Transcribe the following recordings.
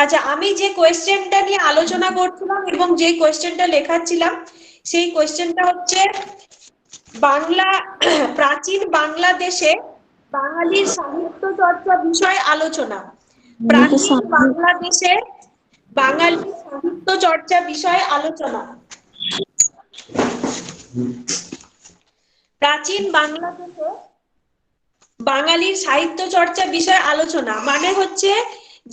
আচ্ছা, আমি যে কোয়েশ্চেনটা নিয়ে আলোচনা করছিলাম এবং যে কোয়েশ্চেনটা লেখাচ্ছিলাম, সেই কোয়েশ্চেনটা হচ্ছে বাংলা প্রাচীন বাংলাদেশে বাঙালির সাহিত্য চর্চা বিষয়ে আলোচনা। প্রাচীন বাংলাদেশে বাঙালির সাহিত্য চর্চা বিষয়ে আলোচনা। প্রাচীন বাংলাদেশে বাঙালির সাহিত্য চর্চা বিষয়ে আলোচনা মানে হচ্ছে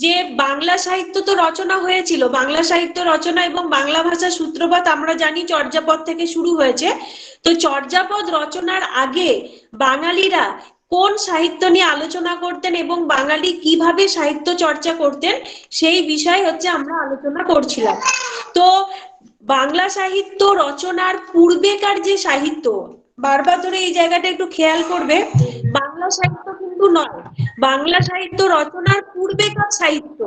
যে বাংলা সাহিত্য তো রচনা হয়েছিল, বাংলা সাহিত্য রচনা এবং বাংলা ভাষা সূত্রপাত আমরা জানি চর্যাপদ থেকে শুরু হয়েছে। তো চর্যাপদ রচনার আগে বাঙালিরা কোন সাহিত্য নিয়ে আলোচনা করতেন এবং বাঙালি কিভাবে সাহিত্য চর্চা করতেন, সেই বিষয় হচ্ছে আমরা আলোচনা করছিলাম। তো বাংলা সাহিত্য রচনার পূর্বেকার যে সাহিত্য, বারবার ধরে এই জায়গাটা একটু খেয়াল করবে, বাংলা সাহিত্য কিন্তু নয়, বাংলা সাহিত্য রচনার পূর্বেকার সাহিত্য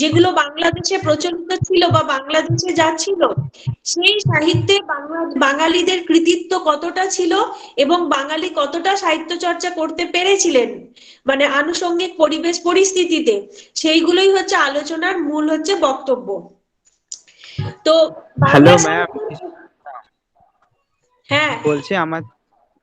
যেগুলো বাংলাদেশে প্রচলিত ছিল বা বাংলাদেশে যা ছিল, সেই সাহিত্যে বাঙালিদের কৃতিত্ব কতটা ছিল এবং বাঙালি কতটা সাহিত্য চর্চা করতে পেরেছিলেন মানে আনুষঙ্গিক পরিবেশ পরিস্থিতিতে, সেইগুলোই হচ্ছে আলোচনার মূল হচ্ছে বক্তব্য। তো হ্যালো বাংলা ম্যাম, সাহিত্য, হ্যাঁ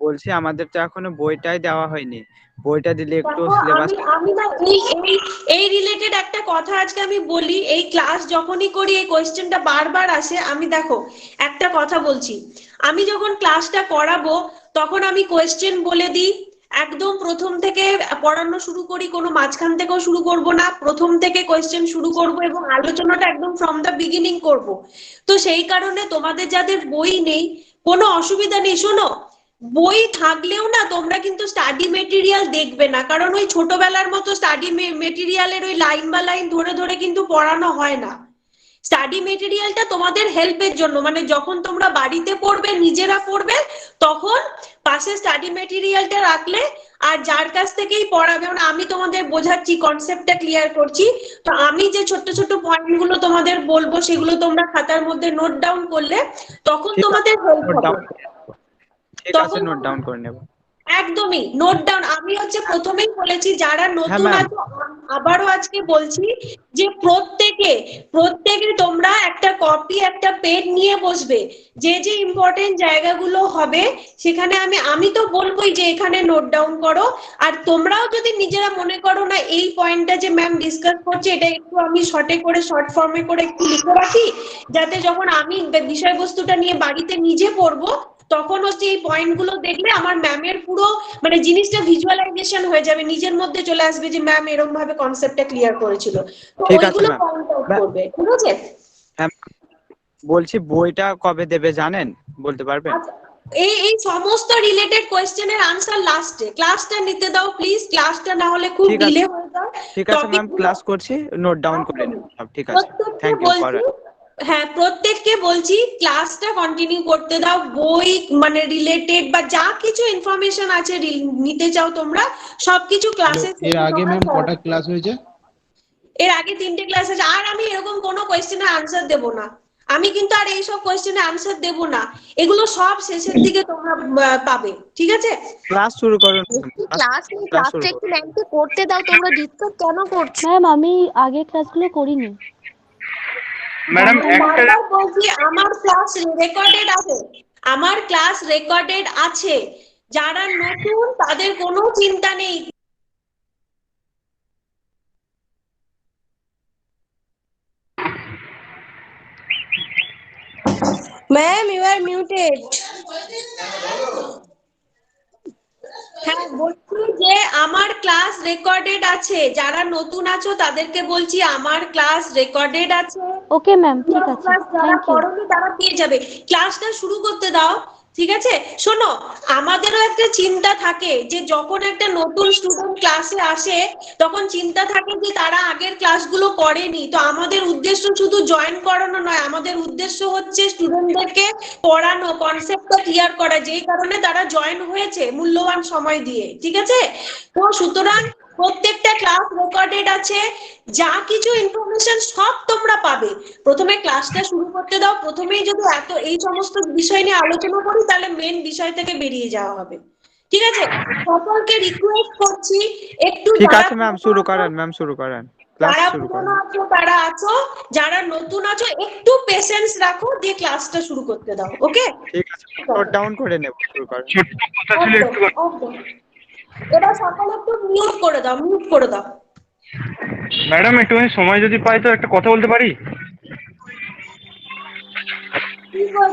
বলছি আমাদের তো এখনো বইটাই দেওয়া হয়নি। বইটা দিলে একটু দেখো, সিলেবাস। আমি না এই এই এই রিলেটেড একটা কথা আজকে আমি বলি। এই ক্লাস যখনই করি এই কোয়েশ্চেনটা বারবার আসে। আমি দেখো একটা কথা বলছি, আমি যখন ক্লাসটা করাবো তখন আমি কোয়েশ্চেন বলে দিই, একদম প্রথম থেকে পড়ানো শুরু করি, কোনো মাঝখান থেকেও শুরু করব না, প্রথম থেকে কোয়েশ্চেন শুরু করব এবং আলোচনাটা একদম ফ্রম দ্য বিগিনিং করব। তো সেই কারণে তোমাদের যাদের বই নেই কোনো অসুবিধা নেই, শোনো, বই থাকলেও না তোমরা কিন্তু স্টাডি মেটেরিয়াল দেখবে না, কারণ ওই ছোটবেলার মতো স্টাডি মেটেরিয়ালের ওই লাইন বা লাইন ধরে ধরে কিন্তু পড়ানো হয় না। স্টাডি মেটেরিয়ালটা তোমাদের হেল্পের জন্য, মানে যখন তোমরা বাড়িতে পড়বে নিজেরা পড়বে তখন পাশে স্টাডি মেটেরিয়ালটা রাখলে, আর যার কাছ থেকেই পড়াবে, মানে আমি তোমাদের বোঝাচ্ছি, কনসেপ্টটা ক্লিয়ার করছি, তো আমি যে ছোট্ট ছোট্ট পয়েন্ট গুলো তোমাদের বলবো সেগুলো তোমরা খাতার মধ্যে নোট ডাউন করলে তখন ঠিক আছে, তোমাদের হেল্প নোট হবে। ডাউন, ঠিক আছে তখন নোট ডাউন করে নেব। একদমই নোট ডাউন। আমি হচ্ছে প্রথমেই বলেছি যারা হ্যাঁ নতুন ম্যাম। আছো, আবারও আজকে বলছি যে প্রত্যেকে প্রত্যেকে তোমরা একটা কপি একটা পেন নিয়ে বসবে, যে যে ইম্পর্টেন্ট জায়গাগুলো হবে সেখানে আমি তো বলবোই যে এখানে নোট ডাউন করো। আর তোমরাও যদি নিজেরা মনে করো না এই পয়েন্টটা যে ম্যাম ডিসকাস করছে এটা একটু আমি শর্টে করে শর্ট ফর্মে করে একটু লিখে রাখি, যাতে যখন আমি বিষয়বস্তুটা নিয়ে বাড়িতে নিজে পড়বো তখন হচ্ছে এই পয়েন্ট গুলো দেখলে আমার ম্যামের পুরো মানে জিনিসটা ভিজুয়ালাইজেশন হয়ে যাবে, নিজের মধ্যে চলে আসবে যে ম্যাম এরকম ভাবে কনসেপ্টটা ক্লিয়ার করেছিল। তো ঠিক আছে ওইগুলো ম্যাম। পয়েন্ট আউট করবে, ঠিক আছে? হ্যাঁ, বলছি বইটা কবে দেবে জানেন, বলতে পারবেন? আচ্ছা, এই এই সমস্ত রিলেটেড কোয়েশ্চেনের আনসার লাস্টে, ক্লাসটা নিতে দাও প্লিজ, ক্লাসটা না হলে খুব ঠিক আছে, ডিলে হয়ে যায় ঠিক আছে টপিক ম্যাম, গুলো। ক্লাস করছি, নোট ডাউন করে একদমই নেব সব। ঠিক আছে, প্রত্যেককে থ্যাংক ইউ বলছি, করার। হ্যাঁ প্রত্যেককে বলছি ক্লাসটা কন্টিনিউ করতে দাও, বই মানে রিলেটেড বা যা কিছু ইনফরমেশন আছে নিতে চাও তোমরা সবকিছু হ্যালো, ক্লাসে এর শেষে আগে তোমরা ম্যাম solve কটা করো। ক্লাস হয়েছে? এর আগে 3টে ক্লাস আছে, আর আমি এরকম কোনো কোয়েশ্চেনের আনসার দেব না। আমি কিন্তু আর এইসব কোয়েশ্চেনের আনসার দেব না, এগুলো সব শেষের দিকে তোমরা পাবে, ঠিক আছে? ক্লাস শুরু করুন, ক্লাস নেই, ক্লাস শুরু ক্লাসটা একটু করুন। ম্যামকে করতে দাও, তোমরা ডিসকাস কেন করছো? ম্যাম আমি আগের ক্লাসগুলো করিনি। ম্যাডাম একটা, বারবার বলছি আমার ক্লাস রেকর্ডেড আছে, আমার ক্লাস রেকর্ডেড আছে, যারা নতুন তাদের কোনো চিন্তা নেই। Ma'am, you are muted. হ্যাঁ বলছি যে আমার ক্লাস রেকর্ডেড আছে, যারা নতুন আছো তাদেরকে বলছি আমার ক্লাস রেকর্ডেড আছে। ওকে ম্যাম, ঠিক আছে, ক্লাস যারা থ্যাংক ইউ। করোনি তারা পেয়ে যাবে। ক্লাসটা শুরু করতে দাও, ঠিক আছে? শোনো, আমাদেরও একটা চিন্তা থাকে যে যখন একটা নতুন স্টুডেন্ট ক্লাসে আসে তখন চিন্তা থাকে যে তারা আগের ক্লাসগুলো করেনি, তো আমাদের উদ্দেশ্য শুধু জয়েন করানো নয়, আমাদের উদ্দেশ্য হচ্ছে স্টুডেন্টদেরকে পড়ানো, কনসেপ্টটা ক্লিয়ার করা, যেই কারণে তারা জয়েন হয়েছে মূল্যবান সময় দিয়ে, ঠিক আছে? তো সুতরাং প্রত্যেকটা ক্লাস রেকর্ডেড আছে, যা কিছু ইনফরমেশন সব তোমরা পাবে। প্রথমে ক্লাসটা শুরু করতে দাও, প্রথমেই যদি এত এই সমস্ত বিষয় নিয়ে আলোচনা করি তাহলে মেন বিষয় থেকে বেরিয়ে যাওয়া হবে, ঠিক আছে? সকলকে রিকোয়েস্ট করছি একটু ঠিক যারা আছে ম্যাম, শুরু করেন ম্যাম, শুরু করেন। ক্লাস যারা শুরু পুরনো করো। আছো তারা আছো, যারা নতুন আছো একটু পেশেন্স রাখো, দিয়ে ক্লাসটা শুরু করতে দাও। ওকে, ঠিক আছে, নোট ডাউন করে নেব, শুরু করো। ছোট্ট কথা ছিল একদম একটু। একদম। এবার সকলে একটু মিউট করে দাও, মিউট করে দাও। ম্যাডাম একটুখানি সময় যদি পাই তো একটা কথা বলতে পারি? কি বল?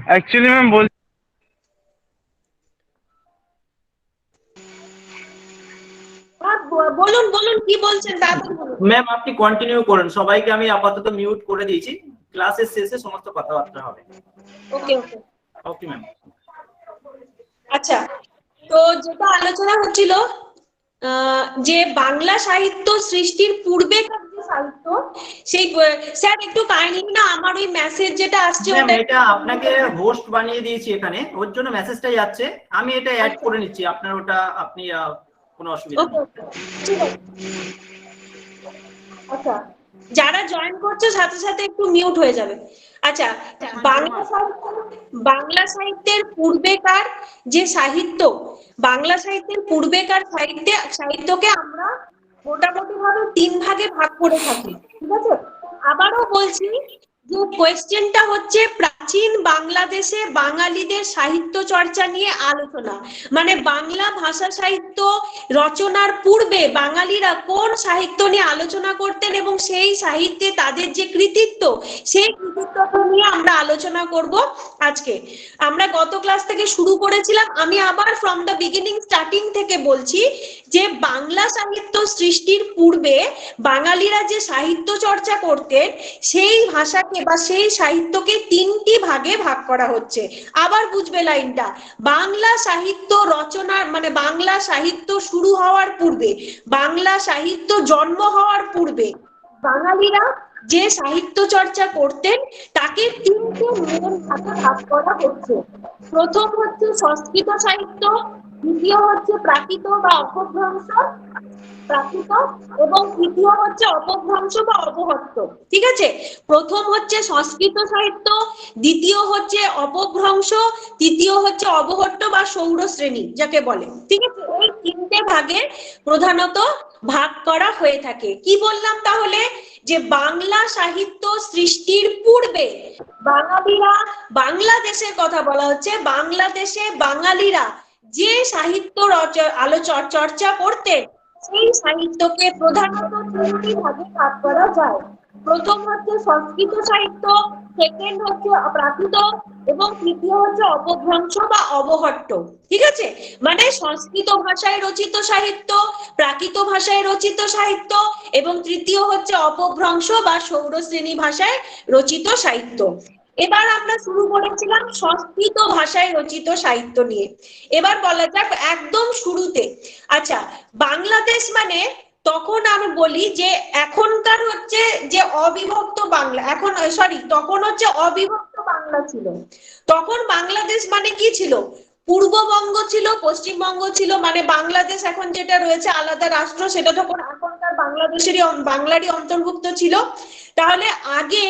অ্যাকচুয়ালি ম্যাম বলুন বলুন, কি বলছেন তাড়াতাড়ি বলুন। ম্যাম আপনি কন্টিনিউ করুন, সবাইকে আমি আপাতত মিউট করে দিয়েছি, ক্লাসের শেষে সমস্ত কথাবার্তা হবে। ওকে ওকে ওকে ম্যাম। আচ্ছা, তো যেটা আলোচনা হচ্ছিল যে বাংলা সাহিত্য সৃষ্টির পূর্বেকার যে সাহিত্য, সেই স্যার একটু কাইন্ডলি না আমার ওই মেসেজ যেটা আসছে ম্যাম ওটা এটা আপনাকে হোস্ট বানিয়ে দিয়েছি এখানে, ওর জন্য মেসেজটা যাচ্ছে, আমি এটা অ্যাড করে নিচ্ছি আপনার ওটা, আপনি কোনো অসুবিধা নেই। ওকে ঠিক আছে। আচ্ছা, যারা জয়েন করছে সাথে সাথে একটু মিউট হয়ে যাবে। আচ্ছা, বাংলা সাহিত্যের পূর্বেকার যে সাহিত্য, বাংলা সাহিত্যের পূর্বেকার সাহিত্যকে আমরা মোটামুটি ভাবে 3 ভাগে ভাগ করে থাকি, ঠিক আছে? আবারও বলছি যে কোয়েশ্চেনটা হচ্ছে প্রাচীন বাংলাদেশে বাঙালিদের সাহিত্য চর্চা নিয়ে আলোচনা, মানে বাংলা ভাষা সাহিত্য রচনার পূর্বে বাঙালিরা কোন সাহিত্য নিয়ে আলোচনা করতেন এবং সেই সাহিত্যে তাদের যে কৃতিত্ব, সেই কৃতিত্বটা নিয়ে আমরা আলোচনা করব আজকে। আমরা গত ক্লাস থেকে শুরু করেছিলাম, আমি আবার ফ্রম দ্য বিগিনিং স্টার্টিং থেকে বলছি যে বাংলা সাহিত্য সৃষ্টির পূর্বে বাঙালিরা যে সাহিত্য চর্চা করতেন সেই ভাষাকে বা সেই সাহিত্যকে 3টি ভাগে ভাগ করা হচ্ছে। আবার বুঝবে লাইনটা, বাংলা সাহিত্য রচনার মানে বাংলা সাহিত্য শুরু হওয়ার পূর্বে, বাংলা সাহিত্য জন্ম হওয়ার পূর্বে বাঙালিরা যে সাহিত্য চর্চা করতেন তাকে 3টে মূল ভাগে ভাগ করা হচ্ছে। প্রথম হচ্ছে সংস্কৃত সাহিত্য, দ্বিতীয় হচ্ছে প্রাকৃত বা অপভ্রংশ প্রাকৃত, এবং তৃতীয় হচ্ছে অপভ্রংশ বা অপহট্ট। ঠিক আছে, প্রথম হচ্ছে সংস্কৃত সাহিত্য, দ্বিতীয় হচ্ছে অপভ্রংশ, তৃতীয় হচ্ছে অবহট্ট বা সৌর শ্রেণী যাকে বলে। ঠিক আছে, এই 3টে ভাগে প্রধানত ভাগ করা হয়ে থাকে। কি বললাম তাহলে, যে বাংলা সাহিত্য সৃষ্টির পূর্বে বাঙালিরা, বাংলাদেশের কথা বলা হচ্ছে, বাংলাদেশে বাঙালিরা যে সাহিত্য চর্চা করতেন সেই সাহিত্যকে প্রধানত 3টি ভাগে ভাগ করা যায়। প্রথম হচ্ছে সংস্কৃত সাহিত্য, সেকেন্ড হচ্ছে প্রাকৃত, এবং তৃতীয় হচ্ছে অপভ্রংশ বা অবহট্ট। ঠিক আছে, মানে সংস্কৃত ভাষায় রচিত সাহিত্য, প্রাকৃত ভাষায় রচিত সাহিত্য, এবং তৃতীয় হচ্ছে অপভ্রংশ বা সৌর শ্রেণী ভাষায় রচিত সাহিত্য। এবার আমরা শুরু করেছিলাম সংস্কৃত ভাষায় রচিত সাহিত্য নিয়ে। এবার বলা যাক একদম শুরুতে, আচ্ছা বাংলাদেশ মানে তখন আমি বলি যে এখনকার হচ্ছে যে অবিভক্ত বাংলা, এখন সরি তখন হচ্ছে অবিভক্ত বাংলা ছিল। তখন বাংলাদেশ মানে কি ছিল, পূর্ববঙ্গ ছিল, পশ্চিমবঙ্গ ছিল, মানে বাংলাদেশ এখন যেটা রয়েছে আলাদা রাষ্ট্র, সেটা তখন এখনকার বাংলারই অন্তর্ভুক্ত ছিল। তাহলে আগে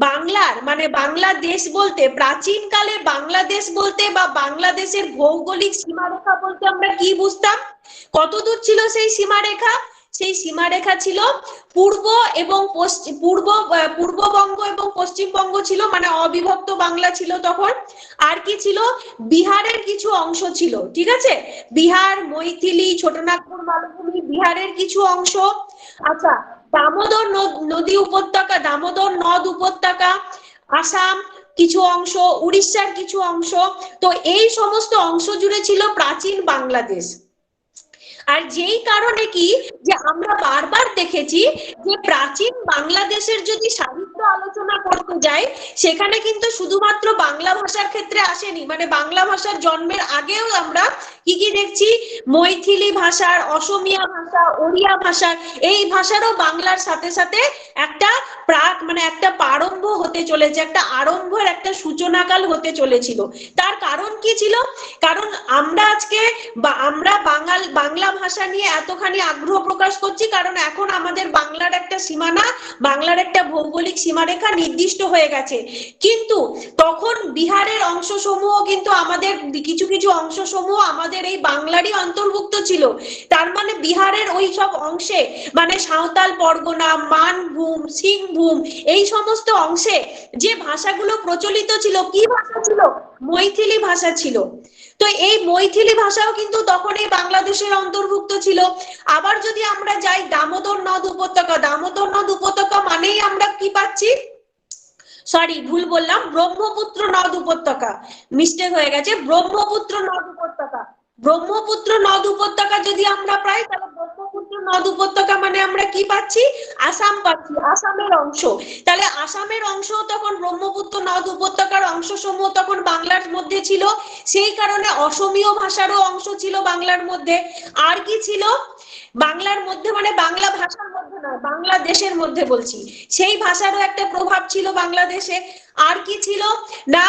বাংলার মানে বাংলাদেশ বলতে, প্রাচীনকালে বাংলাদেশ বলতে বা বাংলাদেশের ভৌগোলিক সীমারেখা বলতে আমরা কি বুঝতাম? কতদূর ছিল সেই সীমারেখা? সেই সীমারেখা ছিল পূর্ব এবং পূর্ববঙ্গ এবং পশ্চিমবঙ্গ ছিল, মানে অবিভক্ত বাংলা ছিল তখন। আর কি ছিল? বিহারের কিছু অংশ ছিল, ঠিক আছে, বিহার, মৈথিলি, ছোটনাগপুর মালভূমি, বিহারের কিছু অংশ। আচ্ছা, দামোদর নদী উপত্যকা, দামোদর নদ উপত্যকা, আসাম কিছু অংশ, উড়িষ্যার কিছু অংশ, তো এই সমস্ত অংশ জুড়ে ছিল প্রাচীন বাংলাদেশ। আর যেই কারণে কি যে আমরা বারবার দেখেছি যে প্রাচীন বাংলাদেশের যদি সাহিত্য আলোচনা করতে যাই, সেখানে কিন্তু শুধুমাত্র বাংলা ভাষার ক্ষেত্রে আসেনি, মানে বাংলা ভাষার জন্মের আগেও আমরা কি কি দেখছি, মৈথিলি ভাষার, অসমিয়া ভাষা, ওড়িয়া ভাষার, এই ভাষারও বাংলার সাথে সাথে একটা মানে একটা প্রারম্ভ হতে চলেছে, একটা আরম্ভের একটা সূচনাকাল হতে চলেছিল। তার কারণ কি ছিল? কারণ আমরা আজকে আমরা বাংলা ভাষা নিয়ে এতখানি আগ্রহ প্রকাশ করছি কারণ এখন আমাদের বাংলার একটা সীমানা, বাংলার একটা ভৌগোলিক সীমারেখা নির্দিষ্ট হয়ে গেছে। কিন্তু তখন বিহারের অংশসমূহ কিন্তু আমাদের কিছু কিছু অংশসমূহ আমাদের এই বাংলারই অন্তর্ভুক্ত ছিল। তার মানে বিহারের ওই সব অংশে মানে সাঁওতাল পরগনা, মানভূম, সিংভূম এই সমস্ত অংশে যে ভাষাগুলো প্রচলিত ছিল, কি ভাষা ছিল? মৈথিলি ভাষা ছিল। তো এই মৈথিলি ভাষাও কিন্তু তখন এই বাংলাদেশের অন্তর্ভুক্ত ছিল। আবার যদি আমরা যাই দামোদর নদ উপত্যকা, দামোদর নদ উপত্যকা মানেই আমরা কি পাচ্ছি, সরি ভুল বললাম, ব্রহ্মপুত্র নদ উপত্যকা, মিস্টেক হয়ে গেছে, ব্রহ্মপুত্র নদ উপত্যকা। ব্রহ্মপুত্র নদ উপত্যকা যদি আমরা পাই তাহলে ব্রহ্মপুত্র নদ উপত্যকা মানে আমরা কি পাচ্ছি? আসাম পাচ্ছি, আসামের অংশ। তাহলে আসামের অংশ তখন ব্রহ্মপুত্র নদ উপত্যকার অংশসমূহ তখন বাংলার মধ্যে ছিল, সেই কারণে অসমীয় ভাষারও অংশ ছিল বাংলার মধ্যে। আর কি ছিল বাংলার মধ্যে, মানে বাংলা ভাষার মধ্যে নয়, বাংলাদেশের মধ্যে বলছি, সেই ভাষারও একটা প্রভাব ছিল বাংলাদেশে। আর কি ছিল না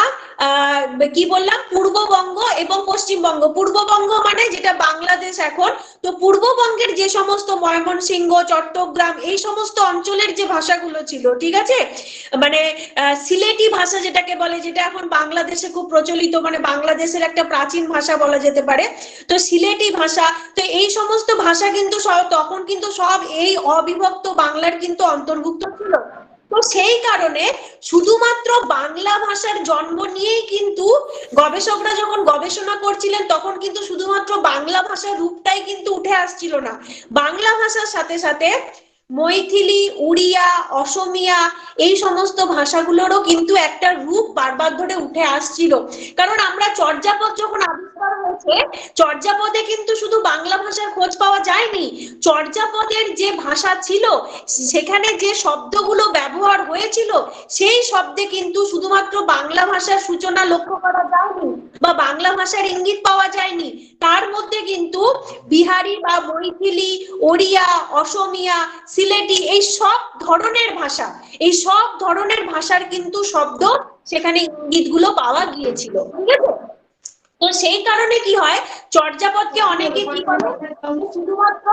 কি বললাম, পূর্ববঙ্গ এবং পশ্চিমবঙ্গ। পূর্ববঙ্গ মানে যেটা বাংলাদেশ এখন, তো পূর্ববঙ্গের যে সমস্ত ময়মনসিংহ, চট্টগ্রাম এই সমস্ত অঞ্চলের যে ভাষাগুলো ছিল, ঠিক আছে, মানে সিলেটি ভাষা যেটাকে বলে, যেটা এখন বাংলাদেশে খুব প্রচলিত, মানে বাংলাদেশের একটা প্রাচীন ভাষা বলা যেতে পারে, তো সিলেটি ভাষা। তো এই সমস্ত ভাষা কিন্তু তখন কিন্তু সব এই অবিভক্ত বাংলার কিন্তু অন্তর্ভুক্ত ছিল। তো সেই কারণে শুধুমাত্র বাংলা ভাষার জন্ম নিয়েই কিন্তু গবেষকরা যখন গবেষণা করছিলেন তখন কিন্তু শুধুমাত্র বাংলা ভাষার রূপটাই কিন্তু উঠে আসছিল না, বাংলা ভাষার সাথে সাথে মৈথিলি, উড়িয়া, অসমিয়া এই সমস্ত ভাষাগুলোরও কিন্তু একটা রূপ বারবার ধরে উঠে আসছিল। কারণ আমরা চর্যাপদ যখন আবিষ্কার হয়েছে, চর্যাপদে কিন্তু শুধু বাংলা ভাষার খোঁজ পাওয়া যায়নি, চর্যাপদের যে ভাষা ছিল সেখানে যে শব্দগুলো ব্যবহার হয়েছিল সেই শব্দে কিন্তু শুধুমাত্র বাংলা ভাষার সূচনা লক্ষ্য করা যায়নি বা বাংলা ভাষার ইঙ্গিত পাওয়া যায়নি, তার মধ্যে কিন্তু বিহারি বা মৈথিলি, ওড়িয়া, অসমিয়া, সিলেটি এই সব ধরনের ভাষা, এই সব ধরনের ভাষার কিন্তু শব্দ সেখানে ইঙ্গিতগুলো পাওয়া গিয়েছিল, ঠিক আছে। তো সেই কারণে কি হয়, চর্যাপদকে অনেকে কি করে, শুধুমাত্র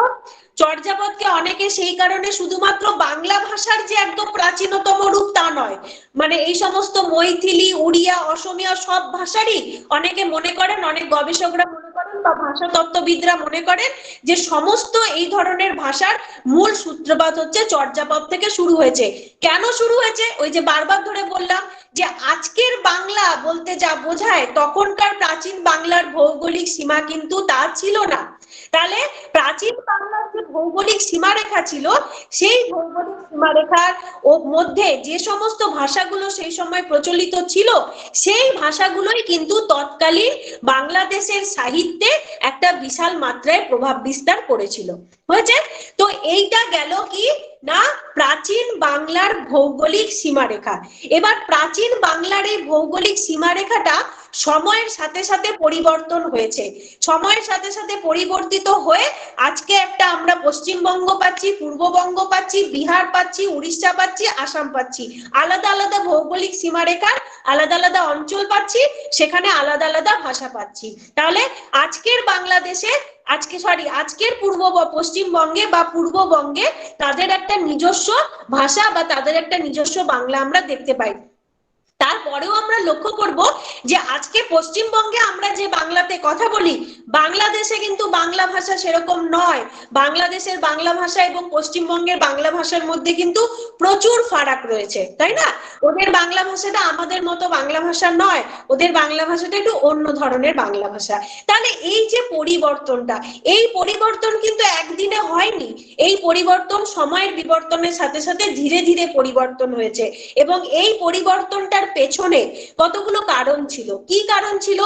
চর্যাপদকে অনেকে সেই কারণে শুধুমাত্র বাংলা ভাষার যে একদম প্রাচীনতম রূপ তা নয়, মানে এই সমস্ত মৈথিলি, উড়িয়া, অসমিয়া সব ভাষারই অনেকে মনে করেন, অনেক গবেষকরা মনে করেন বা ভাষা তত্ত্ববিদরা মনে করেন যে সমস্ত এই ধরনের ভাষার মূল সূত্রপাত হচ্ছে চর্যাপদ থেকে শুরু হয়েছে। কেন শুরু হয়েছে? ওই যে বারবার ধরে বললাম যে আজকের বাংলা বলতে যা বোঝায় তখনকার প্রাচীন বাংলার ভৌগোলিক সীমা কিন্তু তা ছিল না। তাহলে প্রাচীন বাংলার যে ভৌগোলিক সীমারেখা ছিল সেই ভৌগোলিক সীমারেখার মধ্যে যে সমস্ত ভাষাগুলো সেই সময় প্রচলিত ছিল সেই ভাষাগুলোই কিন্তু তৎকালীন বাংলাদেশের সাহিত্যে একটা বিশাল মাত্রায় প্রভাব বিস্তার করেছিল, হয়েছে। তো এইটা গেল কি না প্রাচীন বাংলার ভৌগোলিক সীমারেখা। এবার প্রাচীন বাংলার এই ভৌগোলিক সীমারেখাটা সময়ের সাথে সাথে পরিবর্তন হয়েছে, সময়ের সাথে সাথে পরিবর্তিত হয়ে আজকে একটা আমরা পশ্চিমবঙ্গ পাচ্ছি, পূর্ববঙ্গ পাচ্ছি, বিহার পাচ্ছি, উড়িষ্যা পাচ্ছি, আসাম পাচ্ছি, আলাদা আলাদা ভৌগোলিক সীমারেখার আলাদা আলাদা অঞ্চল পাচ্ছি, সেখানে আলাদা আলাদা ভাষা পাচ্ছি। তাহলে আজকের বাংলাদেশে আজকের পশ্চিমবঙ্গে বা পূর্ববঙ্গে তাদের একটা নিজস্ব ভাষা বা তাদের একটা নিজস্ব বাংলা আমরা দেখতে পাই। তারপরেও আমরা লক্ষ্য করব যে আজকে পশ্চিমবঙ্গে আমরা যে বাংলাতে কথা বলি, বাংলাদেশে কিন্তু বাংলা ভাষা সেরকম নয়। বাংলাদেশের বাংলা ভাষা এবং পশ্চিমবঙ্গের বাংলা ভাষার মধ্যে কিন্তু প্রচুর ফারাক রয়েছে, তাই না? ওদের বাংলা ভাষাটা আমাদের মতো বাংলা ভাষা নয়, ওদের বাংলা ভাষাটা একটু অন্য ধরনের বাংলা ভাষা। তাহলে এই যে পরিবর্তনটা, এই পরিবর্তন কিন্তু একদিনে হয়নি, এই পরিবর্তন সময়ের বিবর্তনের সাথে সাথে ধীরে ধীরে পরিবর্তন হয়েছে এবং এই পরিবর্তনটার পেছনে কতগুলো কারণ ছিল। কি কারণ ছিল?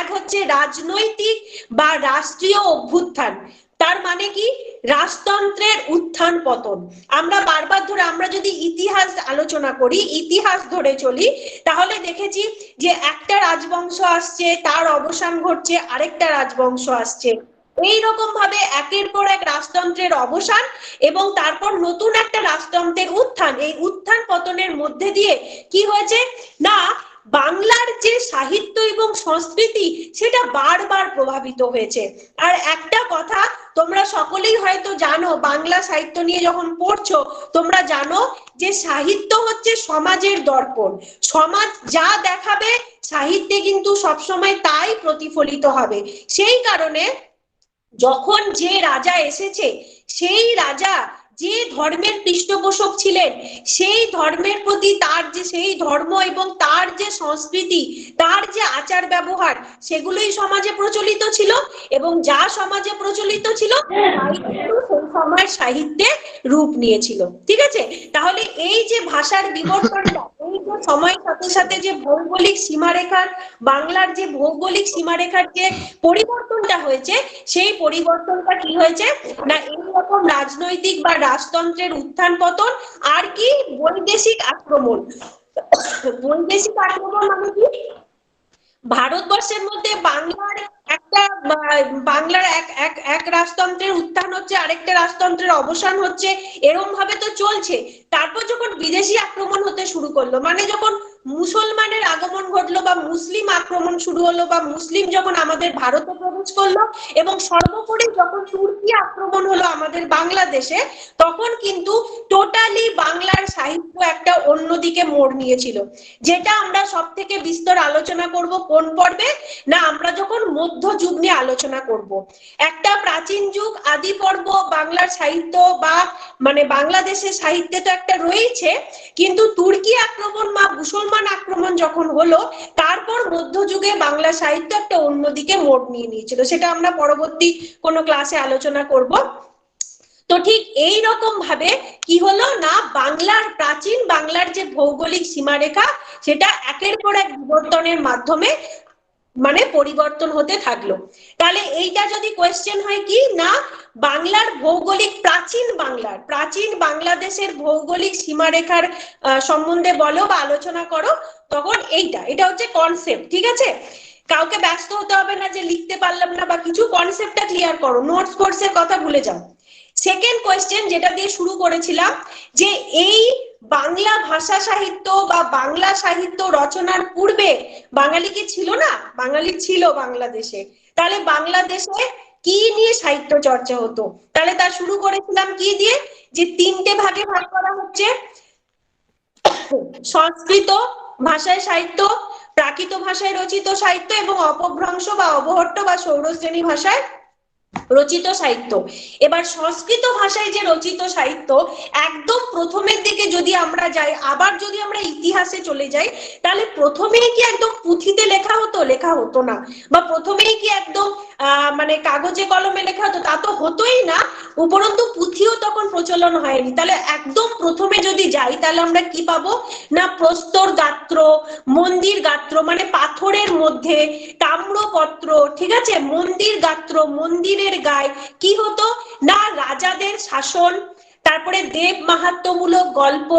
এক হচ্ছে রাজনৈতিক বা রাষ্ট্রীয় অভ্যুত্থান, তার মানে কি রাজতন্ত্রের উত্থান পতন। আমরা বারবার ধরে আমরা যদি ইতিহাস আলোচনা করি, ইতিহাস ধরে চলি, তাহলে দেখেছি যে একটা রাজবংশ আসছে, তার অবসান ঘটছে, আরেকটা রাজবংশ আসছে, এইরকম ভাবে একের পর এক রাজতন্ত্রের অবসান এবং তারপর নতুন একটা রাজতন্ত্রের উত্থান। এই উত্থান পতনের মধ্যে দিয়ে কি হয়েছে না বাংলার যে সাহিত্য এবং সংস্কৃতি সেটা বারবার প্রভাবিত হয়েছে। আর একটা কথা তোমরা সকলেই হয়তো জানো, বাংলা সাহিত্য নিয়ে যখন পড়ছো তোমরা জানো যে সাহিত্য হচ্ছে সমাজের দর্পণ। সমাজ যা দেখাবে সাহিত্যে কিন্তু সবসময় তাই প্রতিফলিত হবে। সেই কারণে যখন যে রাজা এসেছে, সেই রাজা যে ধর্মের পৃষ্ঠপোষক ছিলেন, সেই ধর্মের প্রতি তার যে সেই ধর্ম এবং তার যে সংস্কৃতি, তার যে আচার ব্যবহার, সেগুলোই সমাজে প্রচলিত ছিল। এবং যা সমাজে প্রচলিত ছিল তাই কিন্তু সেই সময় সাহিত্যে রূপ নিয়েছিল। ঠিক আছে, তাহলে এই যে ভাষার বিবর্তনটা, এই যে সময়ের সাথে সাথে যে ভৌগোলিক সীমারেখার, বাংলার যে ভৌগোলিক সীমারেখার যে পরিবর্তনটা হয়েছে, সেই পরিবর্তনটা কি হয়েছে না এইরকম রাজনৈতিক বা রাজতন্ত্রের উত্থান পতন, আর কি বৈদেশিক আক্রমণ। বৈদেশিক আক্রমণ মানে কি, ভারতবর্ষের মধ্যে বাংলার একটা বাংলার এক এক এক রাজতন্ত্রের উত্থান হচ্ছে, আরেকটা রাজতন্ত্রের অবসান হচ্ছে, এরকম ভাবে তো চলছে। তারপর যখন বিদেশি আক্রমণ হতে শুরু করলো, মানে যখন মুসলমানের আগমন ঘটলো বা মুসলিম আক্রমণ শুরু হলো, বা মুসলিম যখন আমাদের ভারতে প্রবেশ করলো, এবং সর্বোপরি যখন তুর্কি আক্রমণ হলো আমাদের বাংলাদেশে, তখন কিন্তু টোটালি বাংলার সাহিত্য একটা অন্যদিকে মোড় নিয়েছিল। যেটা আমরা সব থেকে বিস্তর আলোচনা করব কোন পর্বে না, আমরা যখন মধ্যযুগ নিয়ে আলোচনা করব। একটা প্রাচীন যুগ, আদি পর্ব বাংলার সাহিত্য বা মানে বাংলাদেশের সাহিত্যে তো একটা রয়েছে, কিন্তু তুর্কি আক্রমণ বা মুসলমান আক্রমণ যখন হলো, তারপর মধ্যযুগে বাংলা সাহিত্য একটা অন্যদিকে মোড় নিয়ে নিয়েছিল। সেটা আমরা পরবর্তী কোনো ক্লাসে আলোচনা করব। তো ঠিক এই রকম ভাবে কি হলো না, বাংলার প্রাচীন বাংলার যে ভৌগোলিক সীমারেখা, সেটা একের পর এক বিবর্তনের মাধ্যমে মানে পরিবর্তন হতে থাকলো। তাহলে এইটা যদি কোয়েশ্চেন হয় কি না, বাংলার ভৌগোলিক প্রাচীন বাংলাদেশের ভৌগোলিক সীমারেখার সম্বন্ধে বলো বা আলোচনা করো, তখন এটা হচ্ছে কনসেপ্ট। ঠিক আছে, কাউকে ব্যস্ত হতে হবে না যে লিখতে পারলাম না বা কিছু, কনসেপ্টটা ক্লিয়ার করো, নোটস কোর্সের কথা ভুলে যাও। সেকেন্ড কোয়েশ্চেন যেটা দিয়ে শুরু করেছিলাম, যে এই বাংলা ভাষা সাহিত্য বা বাংলা সাহিত্য রচনার পূর্বে বাঙালি কি ছিল না? বাঙালি ছিল বাংলাদেশে। তাহলে বাংলাদেশে কি নিয়ে সাহিত্য চর্চা হতো? তাহলে তা শুরু করেছিলাম কি দিয়ে, যে তিনটে ভাগে ভাগ করা হচ্ছে, সংস্কৃত ভাষায় সাহিত্য, প্রাকৃত ভাষায় রচিত সাহিত্য এবং অপভ্রংশ বা অবহট্ট বা সৌরশ্রেণী ভাষায় রচিত সাহিত্য। এবার সংস্কৃত ভাষায় যে রচিত সাহিত্য, একদম প্রথমের দিকে যদি আমরা যাই, আবার যদি আমরা ইতিহাসে চলে যাই, তাহলে প্রথমেই কি একদম পুঁথিতে লেখা হতো না, বা প্রথমেই কি একদম মানে কাগজে কলমে লেখা হতো, তা তো হতোই না। উপরন্তু পুঁথিও তখন প্রচলন হয়নি। তাহলে একদম প্রথমে যদি যাই, তাহলে আমরা কি পাবো না, প্রস্তর গাত্র, মন্দির গাত্র মানে পাথরের মধ্যে, তাম্রপত্র, ঠিক আছে, মন্দির গাত্র, মন্দিরের গায়ে কি হতো না, রাজাদের শাসন, তারপরে দেব মাহাত্ম্যমূলক গল্প,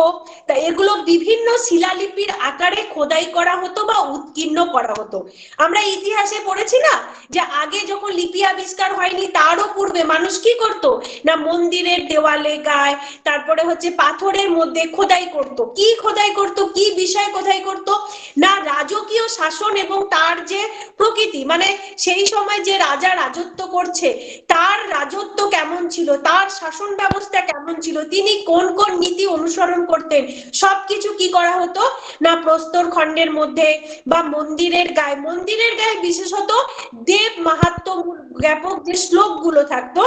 এগুলো বিভিন্ন শিলালিপির আকারে খোদাই করা হতো বা উৎকীর্ণ করা হতো। আমরা ইতিহাসে পড়েছি না যে আগে যখন লিপি আবিষ্কার হয়নি, তারও পূর্বে মানুষ কি করতো না, মন্দিরের দেওয়ালে গায়ে, তারপরে হচ্ছে পাথরের মধ্যে খোদাই করতো। কি খোদাই করতো, কি বিষয় খোদাই করতো না, রাজকীয় শাসন এবং তার যে প্রকৃতি, মানে সেই সময় যে রাজা রাজত্ব করছে তার রাজত্ব কেমন ছিল, তার শাসন ব্যবস্থা কেমন ছিল, তিনি কোন কোন নীতি অনুসরণ করতেন, সবকিছু কি করা হতো না, প্রস্তর খণ্ডের মধ্যে বা মন্দিরের গায়ে বিশেষত দেব মাহাত্ম্য জ্ঞাপক যে শ্লোকগুলো থাকতো।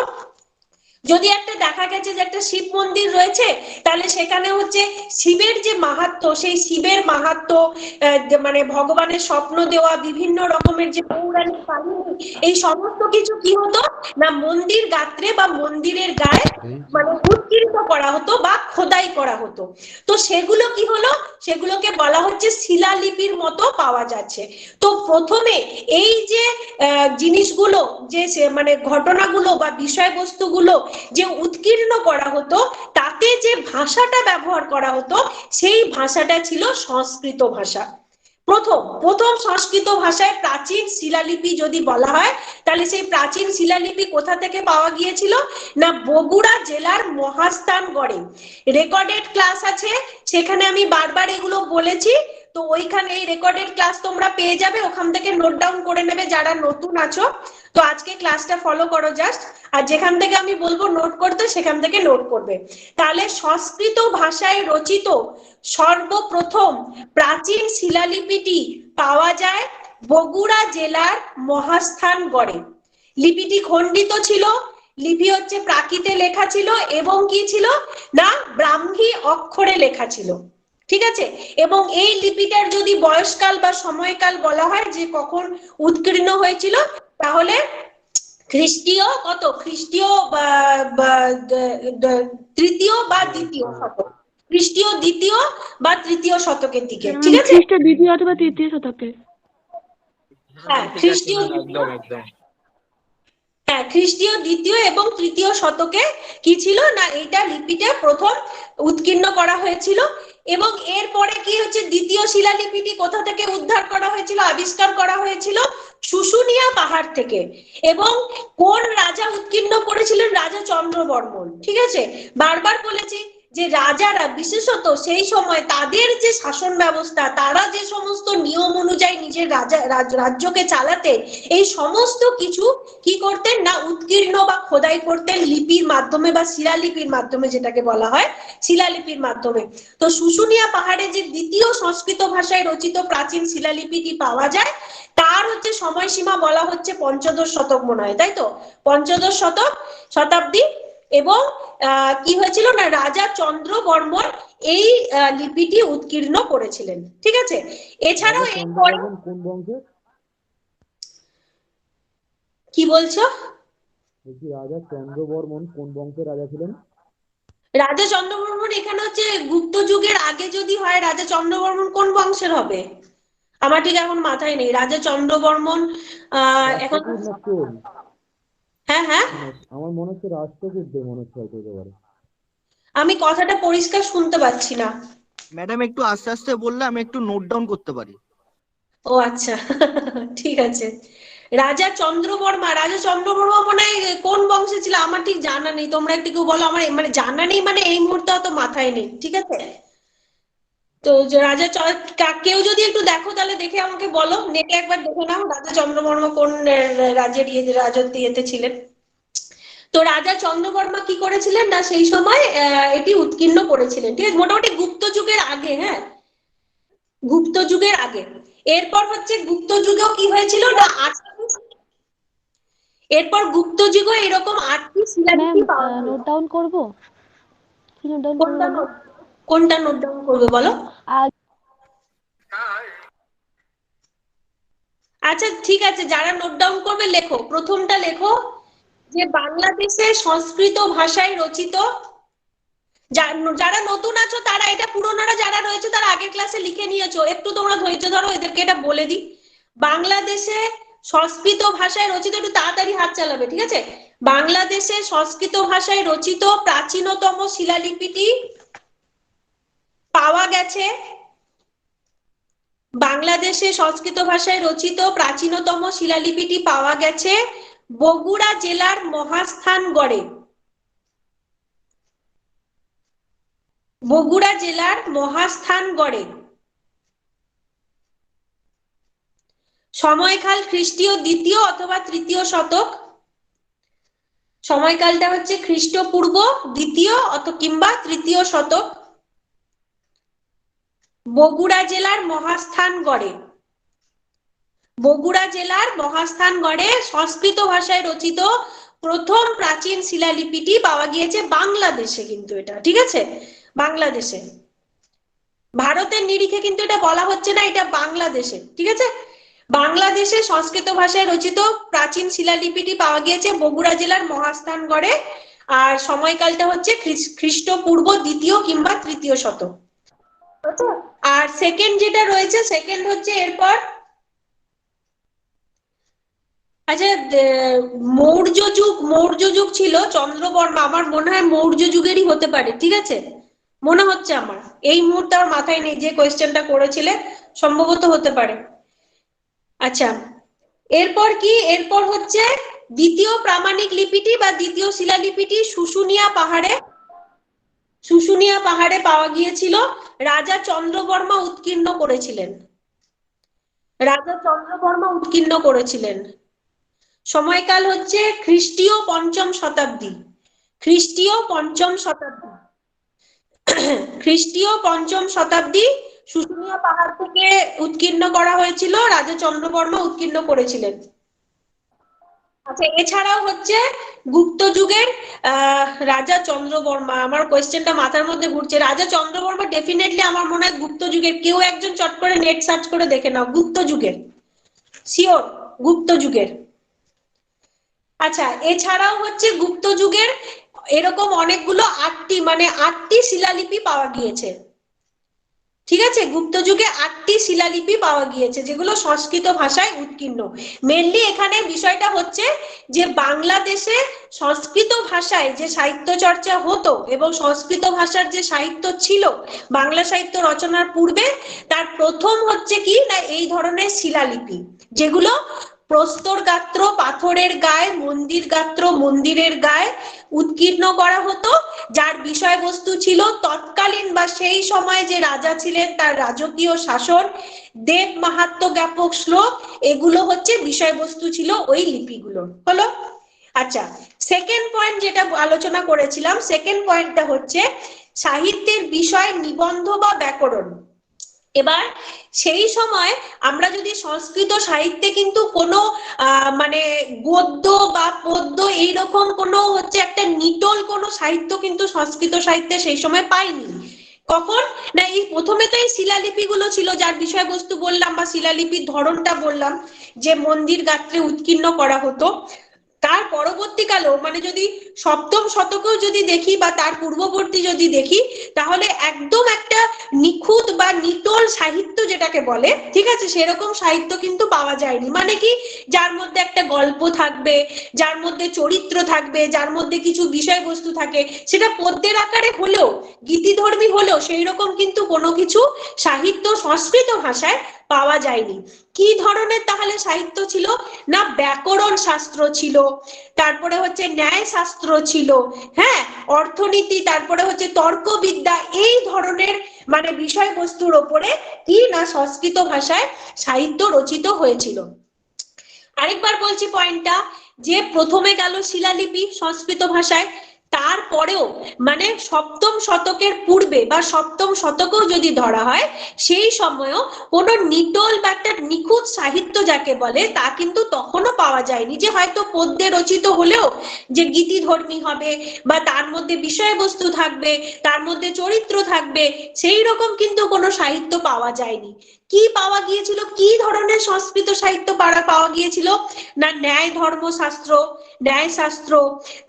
যদি একটা দেখা গেছে যে একটা শিব মন্দির রয়েছে, তাহলে সেখানে হচ্ছে শিবের যে মাহাত্ম্য, সেই শিবের মাহাত্ম্য, মানে ভগবানের স্বপ্ন দেওয়া বিভিন্ন রকমের যে পৌরাণিক কাহিনী, এই সমস্ত কিছু কি হতো না, মন্দির গাত্রে বা মন্দিরের গায়ে মানে উৎকীর্ণ করা হতো বা খোদাই করা হতো। তো সেগুলো কি হলো, সেগুলোকে বলা হচ্ছে শিলালিপির মতো পাওয়া যাচ্ছে। তো প্রথমে এই যে জিনিসগুলো, যে মানে ঘটনাগুলো বা বিষয়বস্তুগুলো যে উৎকীর্ণ করা হতো, তাতে যে ভাষাটা ব্যবহার করা হতো, সেই ভাষাটা ছিল সংস্কৃত ভাষা। প্রথম সংস্কৃত ভাষায় প্রাচীন শিলালিপি যদি বলা হয়, তাহলে সেই প্রাচীন শিলালিপি কোথা থেকে পাওয়া গিয়েছিল না, বগুড়া জেলার মহাস্থানগড়ে। রেকর্ডেড ক্লাস আছে, সেখানে আমি বারবার এগুলো বলেছি। তো ওইখানে এই রেকর্ডেড ক্লাস তোমরা পেয়ে যাবে, ওখান থেকে নোট ডাউন করে নেবে যারা নতুন আছো। তো আজকে ক্লাসটা ফলো করো জাস্ট, আর যেখান থেকে আমি বলবো নোট করতে সেখান থেকে নোট করবে। তাহলে সংস্কৃত ভাষায় রচিত সর্বপ্রথম প্রাচীন শিলালিপিটি পাওয়া যায় বগুড়া জেলার মহাস্থানগড়ে। লিপিটি খণ্ডিত ছিল, লিপি হচ্ছে প্রাকৃতে লেখা ছিল এবং কি ছিল না ব্রাহ্মী অক্ষরে লেখা ছিল, ঠিক আছে। এবং এই লিপিটার যদি বয়সকাল বা সময়কাল বলা হয় যে কখন উৎকীর্ণ হয়েছিল, তাহলে খ্রিস্টীয় তৃতীয় বা দ্বিতীয় শতক, খ্রিস্টীয় দ্বিতীয় বা তৃতীয় শতকের দিকে, ঠিক আছে। খ্রিস্ট দ্বিতীয় অথবা তৃতীয় শতকে। হ্যাঁ, খ্রিস্টীয় একদম একদম। হ্যাঁ, খ্রিস্টীয় দ্বিতীয় এবং তৃতীয় শতকে কি ছিল না এইটা লিপিটা প্রথম উৎকীর্ণ করা হয়েছিল। এবং এরপরে কি হচ্ছে, দ্বিতীয় শিলালিপিটি কোথা থেকে উদ্ধার করা হয়েছিল, আবিষ্কার করা হয়েছিল শুশুনিয়া পাহাড় থেকে। এবং কোন রাজা উৎকীর্ণ করেছিলেন, রাজা চন্দ্রবর্মন, ঠিক আছে। বারবার বলেছি যে রাজারা বিশেষত সেই সময় তাদের যে শাসন ব্যবস্থা, তারা যে সমস্ত নিয়ম অনুযায়ী নিজের রাজ্যকে চালাতে, এই সমস্ত কিছু কি করতেন না উৎকীর্ণ বা খোদাই করতেন লিপির মাধ্যমে বা শিলালিপির মাধ্যমে, যেটাকে বলা হয় শিলালিপির মাধ্যমে। তো শুশুনিয়া পাহাড়ে যে দ্বিতীয় সংস্কৃত ভাষায় রচিত প্রাচীন শিলালিপিটি পাওয়া যায়, তার হচ্ছে সময়সীমা বলা হচ্ছে পঞ্চদশ শতক মনে হয়, তাই তো, পঞ্চদশ শতাব্দী। এবং কি হয়েছিল না রাজা চন্দ্রবর্মন এই লিপিটি উৎকীর্ণ করেছিলেন, ঠিক আছে। এছাড়াও এরপরে কোন বংশের? কি বলছো? বলছি রাজা চন্দ্রবর্মন কোন বংশের রাজা ছিলেন? রাজা চন্দ্রবর্মন এখানে হচ্ছে গুপ্ত যুগের আগে যদি হয়, রাজা চন্দ্রবর্মন কোন বংশের হবে আমার ঠিক এখন মাথায় নেই। রাজা চন্দ্রবর্মন এখন হ্যাঁ হ্যাঁ আমার মনে হচ্ছে রাষ্ট্রকূটদের মনে হচ্ছে হতে পারে। আমি কথাটা পরিষ্কার শুনতে পাচ্ছি না। ম্যাডাম একটু আস্তে আস্তে বললে আমি একটু নোট ডাউন করতে পারি। ও আচ্ছা ঠিক আছে। রাজা চন্দ্রবর্মা মনে হয় কোন বংশে ছিল আমার ঠিক জানা নেই, তোমরা একটু কেউ বলো, আমার মানে জানা নেই, মানে এই মুহূর্তে অত মাথায় নেই, ঠিক আছে। তো যে কেউ যদি একটু দেখো তাহলে দেখে আমাকে বলো, নেটে একবার দেখে নাও রাজা চন্দ্রবর্মা কোন রাজ্যের রাজত্ব ইয়েতে ছিলেন। তো রাজা চন্দ্রবর্মা কি করেছিলেন না সেই সময় এটি উৎকীর্ণ করেছিলেন, ঠিক আছে, মোটামুটি গুপ্ত যুগের আগে। হ্যাঁ, গুপ্ত যুগের আগে। এরপর হচ্ছে গুপ্ত যুগেও কি হয়েছিল না এরপর গুপ্ত যুগে এরকম 8টি ম্যাম শিলালিপি পাওয়া গেল। নোট ডাউন করব? কি নোট ডাউন করব? কোনটা নোট ডাউন করবে বলো? আচ্ছা ঠিক আছে, যারা নোট ডাউন করবে লেখো, প্রথমটা লেখো যে বাংলাদেশে সংস্কৃত ভাষায় রচিত। যারা নতুন আছো তারা এটা, পুরোনোরা যারা রয়েছে তারা আগের ক্লাসে লিখে নিয়েছো, একটু তোমরা ধৈর্য ধরো, এদেরকে এটা বলে দিই। বাংলাদেশে সংস্কৃত ভাষায় রচিত, একটু তাড়াতাড়ি হাত চালাবে, ঠিক আছে। বাংলাদেশে সংস্কৃত ভাষায় রচিত প্রাচীনতম শিলালিপিটি পাওয়া গেছে, বাংলাদেশে সংস্কৃত ভাষায় রচিত প্রাচীনতম শিলালিপিটি পাওয়া গেছে বগুড়া জেলার মহাস্থানগড়ে। বগুড়া জেলার মহাস্থানগড়ে। সময়কাল খ্রিস্টীয় দ্বিতীয় অথবা তৃতীয় শতক। সময়কালটা হচ্ছে খ্রিস্টপূর্ব দ্বিতীয় কিংবা তৃতীয় শতক। বগুড়া জেলার মহাস্থানগড়ে। বগুড়া জেলার মহাস্থানগড়ে সংস্কৃত ভাষায় রচিত প্রথম প্রাচীন শিলালিপিটি পাওয়া গিয়েছে বাংলাদেশে, কিন্তু এটা ঠিক আছে বাংলাদেশে, ভারতের নিরিখে কিন্তু এটা বলা হচ্ছে না, এটা বাংলাদেশে, ঠিক আছে। বাংলাদেশে সংস্কৃত ভাষায় রচিত প্রাচীন শিলালিপিটি পাওয়া গিয়েছে বগুড়া জেলার মহাস্থানগড়ে, আর সময়কালটা হচ্ছে খ্রিস্টপূর্ব দ্বিতীয় কিংবা তৃতীয় শতক। আর সেকেন্ড যেটা রয়েছে, সেকেন্ড হচ্ছে এরপর আচ্ছা মৌর্য যুগ ছিল চন্দ্রবর্মা, আমার মনে হয় মৌর্য যুগেরই হতে পারে, ঠিক আছে, মনে হচ্ছে আমার, এই মুহূর্তে আমার মাথায় নেই, যে কোয়েশ্চেনটা করেছিলে সম্ভবত হতে পারে। আচ্ছা এরপর কি, এরপর হচ্ছে দ্বিতীয় প্রামাণিক লিপিটি বা দ্বিতীয় শিলালিপিটি শুশুনিয়া পাহাড়ে শুশুনিয়া পাহাড়ে পাওয়া গিয়েছিল, রাজা চন্দ্রবর্মা উৎকীর্ণ করেছিলেন। রাজা চন্দ্রবর্মা উৎকীর্ণ করেছিলেন। সময়কাল হচ্ছে খ্রিস্টীয় 5ম শতাব্দী। খ্রিস্টীয় 5ম শতাব্দী। খ্রিস্টীয় 5ম শতাব্দী শুশুনিয়া পাহাড় থেকে উৎকীর্ণ করা হয়েছিল, রাজা চন্দ্রবর্মা উৎকীর্ণ করেছিলেন। আচ্ছা, এছাড়াও হচ্ছে গুপ্ত যুগের রাজা চন্দ্রবর্মা, আমার কোয়েশ্চেনটা মাথার মধ্যে ঘুরছে, রাজা চন্দ্রবর্মা ডেফিনেটলি আমার মনে হয় গুপ্ত যুগের, কেউ একজন চট করে নেট সার্চ করে দেখে নাও, গুপ্ত যুগের, শিওর গুপ্ত যুগের। আচ্ছা, এছাড়াও হচ্ছে গুপ্ত যুগের এরকম অনেকগুলো 8টি শিলালিপি পাওয়া গিয়েছে। ঠিক আছে, গুপ্ত যুগে 8টি শিলালিপি পাওয়া গিয়েছে যেগুলো সংস্কৃত ভাষায় উৎকীর্ণ। মেনলি এখানে বিষয়টা হচ্ছে যে বাংলাদেশে সংস্কৃত ভাষায় যে সাহিত্য চর্চা হতো এবং সংস্কৃত ভাষার যে সাহিত্য ছিল বাংলা সাহিত্য রচনার পূর্বে, তার প্রথম হচ্ছে কি না এই ধরনের শিলালিপি, যেগুলো প্রস্তর গাত্র পাথরের গায়ে, মন্দির গাত্র মন্দিরের গায়ে উৎকীর্ণ করা হতো, যার বিষয়বস্তু ছিল তৎকালীন বা সেই সময় যে রাজা ছিলেন তার রাজকীয় শাসন, দেব মাহাত্ম্য জ্ঞাপক শ্লোক, এগুলো হচ্ছে বিষয়বস্তু ছিল ওই লিপিগুলো। হলো? আচ্ছা, সেকেন্ড পয়েন্ট যেটা আলোচনা করেছিলাম, সেকেন্ড পয়েন্টটা হচ্ছে সাহিত্যের বিষয় নিবন্ধ বা ব্যাকরণ। এবার সেই সময় আমরা যদি সংস্কৃত সাহিত্যে কিন্তু কোনো মানে গদ্য বা পদ্য এইরকম কোনো হচ্ছে একটা নিটোল কোনো সাহিত্য কিন্তু সংস্কৃত সাহিত্যে সেই সময় পাইনি। কখন না এই প্রথমে তো এই শিলালিপি গুলো ছিল, যার বিষয়বস্তু বললাম বা শিলালিপির ধরনটা বললাম যে মন্দির গাত্রে উৎকীর্ণ করা হতো। তার পরবর্তীকালেও মানে যদি 7ম শতকেও যদি দেখি বা তার পূর্ববর্তী যদি দেখি, তাহলে একদম একটা নিখুঁত বা নিটোল সাহিত্য যেটাকে বলে, ঠিক আছে, সেরকম সাহিত্য কিন্তু পাওয়া যায়নি। মানে কি, যার মধ্যে একটা গল্প থাকবে, যার মধ্যে চরিত্র থাকবে, যার মধ্যে কিছু বিষয়বস্তু থাকে, সেটা পদ্যের আকারে হলেও, গীতিধর্মী হলেও সেই রকম কিন্তু কোনো কিছু সাহিত্য সংস্কৃত ভাষায় পাওয়া যায়নি। কি ধরনের তাহলে সাহিত্য ছিল না, ব্যাকরণ শাস্ত্র ছিল, তারপরে হচ্ছে ন্যায় শাস্ত্র ছিল, হ্যাঁ, অর্থনীতি, তারপরে হচ্ছে তর্কবিদ্যা, এই ধরনের মানে বিষয়বস্তুর ওপরে কি না সংস্কৃত ভাষায় সাহিত্য রচিত হয়েছিল। আরেকবার বলছি পয়েন্টটা, যে প্রথমে গেল শিলালিপি সংস্কৃত ভাষায়, তারপরেও মানে 7ম শতকের পূর্বে বা 7ম শতকেও যদি ধরা হয়, সেই সময়ও কোনো নিটোল বা একটা নিখুঁত সাহিত্য যাকে বলে তা কিন্তু তখনও পাওয়া যায়নি, যে হয়তো পদ্যে রচিত হলেও যে গীতিধর্মী হবে বা তার মধ্যে বিষয়বস্তু থাকবে, তার মধ্যে চরিত্র থাকবে, সেই রকম কিন্তু কোনো সাহিত্য পাওয়া যায়নি। কি পাওয়া গিয়েছিল, কি ধরনের সংস্কৃত সাহিত্য পাওয়া গিয়েছিল না, ন্যায় ধর্মশাস্ত্র, ন্যায়শাস্ত্র,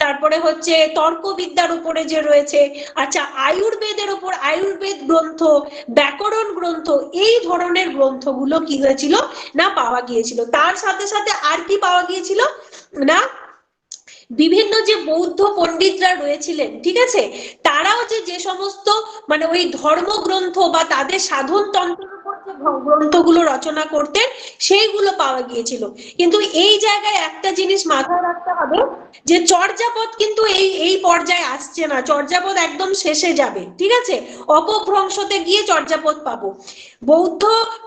তারপরে হচ্ছে তর্কবিদ্যার উপরে যে রয়েছে, আচ্ছা আয়ুর্বেদের উপর, আয়ুর্বেদ গ্রন্থ, ব্যাকরণ গ্রন্থ, এই ধরনের গ্রন্থগুলো কি হয়েছিল না পাওয়া গিয়েছিল। তার সাথে সাথে আর কি পাওয়া গিয়েছিল না, বিভিন্ন যে বৌদ্ধ পণ্ডিতরা রয়েছিলেন, ঠিক আছে, তারাও যে সমস্ত মানে ওই ধর্মগ্রন্থ বা তাদের সাধন তন্ত্রের উপর যে গ্রন্থগুলো রচনা করতেন সেইগুলো পাওয়া গিয়েছিল। কিন্তু এই জায়গায় একটা জিনিস মাথায় রাখতে হবে যে চর্যাপদ কিন্তু এই পর্যায়ে আসছে না, চর্যাপদ একদম শেষে যাবে, ঠিক আছে, অপভ্রংশতে গিয়ে চর্যাপদ পাবো। বৌদ্ধ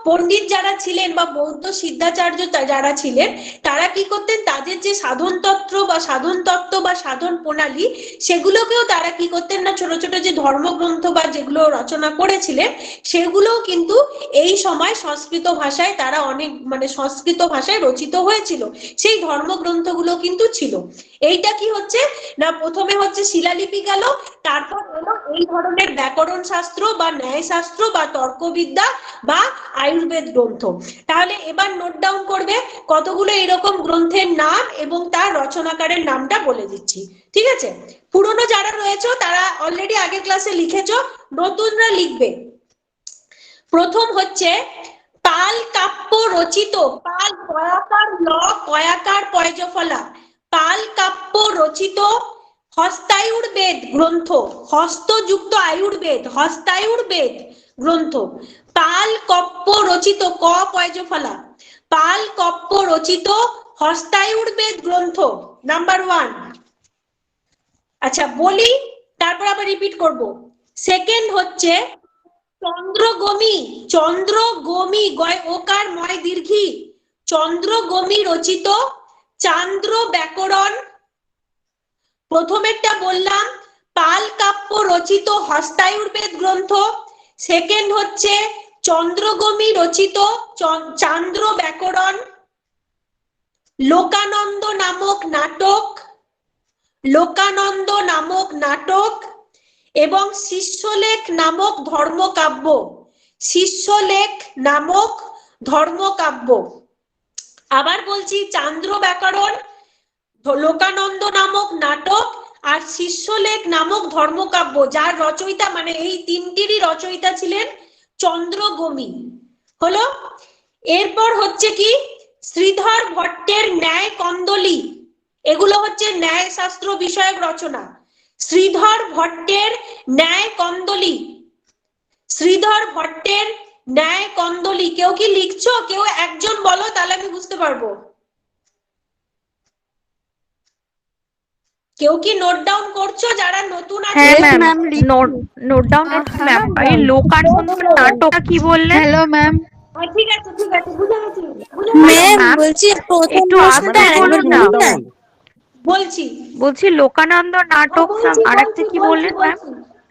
পণ্ডিত যারা ছিলেন বা বৌদ্ধ সিদ্ধাচার্য যারা ছিলেন, তারা কি করতেন, তাদের যে সাধন তত্ত্ব বা সাধন প্রণালী, সেগুলোকেও তারা কি করতেন না, ছোট ছোট যে ধর্মগ্রন্থ বা যেগুলো রচনা করেছিলেন সেগুলোও কিন্তু এই সময় সংস্কৃত ভাষায় তারা অনেক মানে সংস্কৃত ভাষায় রচিত হয়েছিল, সেই ধর্মগ্রন্থগুলো কিন্তু ছিল। এইটা কি হচ্ছে না, প্রথমে হচ্ছে শিলালিপি গেল, তারপর এলো এই ধরনের ব্যাকরণ শাস্ত্র বা ন্যায় শাস্ত্র বা তর্কবিদ্যা বা আয়ুর্বেদ গ্রন্থ। তাহলে এবার নোট ডাউন করবে কতগুলো এরকম গ্রন্থের নাম এবং তার রচনাকারের নামটা বলে দিচ্ছি, ঠিক আছে। পুরনো যারা রয়েছে তারা অলরেডি আগের ক্লাসে লিখেছো, নতুনরা লিখবে। প্রথম হচ্ছে পাল কাব্য রচিত, পাল কয়াকার ল কয়াকার পয়জফলা, পাল কাব্য রচিত হস্তায়ুর্বেদ গ্রন্থ, হস্তযুক্ত আয়ুর্বেদ, হস্তায়ুর্বেদ গ্রন্থ, পাল কপ্প রচিত ক পয়জফলা, পাল কপ্প রচিত হস্তায়ুর্বেদ গ্রন্থ, নাম্বার 1। আচ্ছা বলি, তারপর আবার রিপিট করব। সেকেন্ড হচ্ছে চন্দ্রগমি, চন্দ্রগমি গয় ওকার ময় দীর্ঘী, চন্দ্রগমি রচিত চান্দ্র ব্যাকরণ। প্রথমেরটা বললাম পাল কাব্য রচিত হস্তায়ুর্বেদ গ্রন্থ। সেকেন্ড হচ্ছে চন্দ্রগমি রচিত চান্দ্র ব্যাকরণ। লোকানন্দ নামক নাটক, লোকানন্দ নামক নাটক এবং শিষ্যলেখ নামক ধর্মকাব্য, শিষ্যলেখ নামক ধর্মকাব্য। আবার বলছি চান্দ্র ব্যাকরণ, লোকানন্দ নামক নাটক আর শিষ্যলেখ নামক ধর্মকাব্য, যার রচয়িতা মানে এই তিনটিরই রচয়িতা ছিলেন চন্দ্রগমি। হলো। এরপর হচ্ছে কি শ্রীধর ভট্টের ন্যায় কন্দলী, এগুলো হচ্ছে ন্যায় শাস্ত্র বিষয়ক রচনা। শ্রীধর ভট্টের ন্যায় কন্দলী, শ্রীধর ভট্টের ন্যায় কন্দলী। কেউ কি লিখছো? কেউ একজন বলো, তাহলে আমি বুঝতে পারবো। কেউ কি নোট ডাউন করছো? যারা নতুন আছে হ্যাঁ ম্যাম, নোট ডাউন করছি ম্যাম। এই লোকানন্দ নাটকটা কি বললেন? Hello ma'am. ঠিক আছে ঠিক আছে, বুঝে গেছি ম্যাম বলছি মানে একটু আস্তে বলুন না। বলছি বলছি লোকানন্দ নাটক আরেকটা কি বললেন ম্যাম?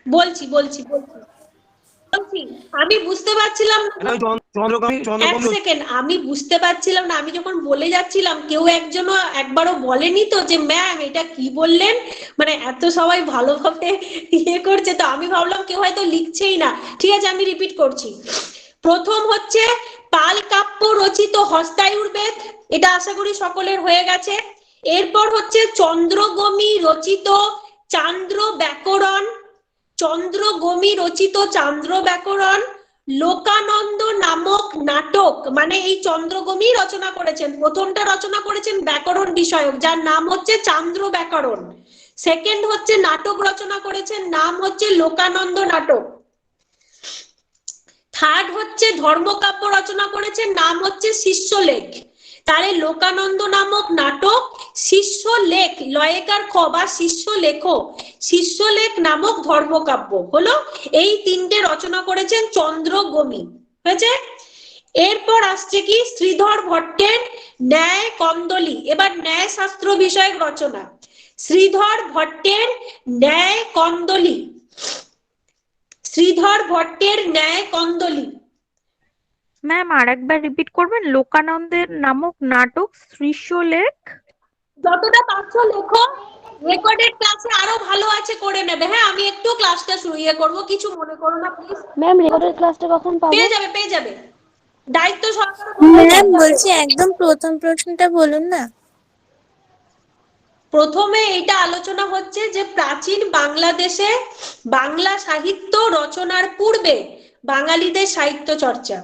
বলছি বলছি বলছি বলছি আমি বুঝতে পারছিলাম না। এক সেকেন্ড, আমি বুঝতে পারছিলাম না। আমি যখন বলে যাচ্ছিলাম কেউ একজনও একবারও বলেনি তো যে ম্যাম এটা কি বললেন, মানে এত সবাই ভালোভাবে ইয়ে করছে তো আমি ভাবলাম কেউ হয়তো লিখছেই না। ঠিক আছে, আমি রিপিট করছি। প্রথম হচ্ছে পাল কাব্য রচিত হস্তায়ুর্বেদ, এটা আশা করি সকলের হয়ে গেছে। এরপর হচ্ছে চন্দ্রগমি রচিত চান্দ্র ব্যাকরণ, চন্দ্রগমি রচিত চান্দ্র ব্যাকরণ। লোকানন্দ নামক নাটক, মানে এই চন্দ্রগমি রচনা করেছেন, প্রথমটা রচনা করেছেন ব্যাকরণ বিষয়ক, যার নাম হচ্ছে চান্দ্র ব্যাকরণ। সেকেন্ড হচ্ছে নাটক রচনা করেছেন, নাম হচ্ছে লোকানন্দ নাটক। থার্ড হচ্ছে ধর্মকাব্য রচনা করেছেন, নাম হচ্ছে শিষ্যলেখ। তাহলে লোকানন্দ নামক নাটক, শিষ্যলেখ লয়েকার খ বা শিষ্যলেখ, শিষ্যলেখ নামক ধর্মকাব্য হলো। এই তিনটে রচনা করেছেন চন্দ্রগমি। হয়েছে। এরপর আসছে কি শ্রীধর ভট্টের ন্যায় কন্দলী। এবার ন্যায় শাস্ত্র বিষয়ক রচনা, শ্রীধর ভট্টের ন্যায় কন্দলী, শ্রীধর ভট্টের ন্যায় কন্দলী। ম্যাম আরেকবার রিপিট করবেন? লোকানন্দের নামক নাটক, শিষ্যলেখ। যতটা পারছো লেখো, রেকর্ডেড ক্লাসে আরো ভালো আছে করে নেবে। হ্যাঁ, আমি একটু ক্লাসটা শুরু করব, কিছু মনে করো না প্লিজ। ম্যাম রেকর্ডের ক্লাসটা কখন পাবো? পেয়ে যাবে পেয়ে যাবে, দায়িত্ব সহকারে। ম্যাম বলছি একদম প্রথম প্রশ্নটা বলুন না। প্রথমে এটা আলোচনা হচ্ছে যে প্রাচীন বাংলাদেশে বাংলা সাহিত্য রচনার পূর্বে বাঙালিদের সাহিত্য চর্চা,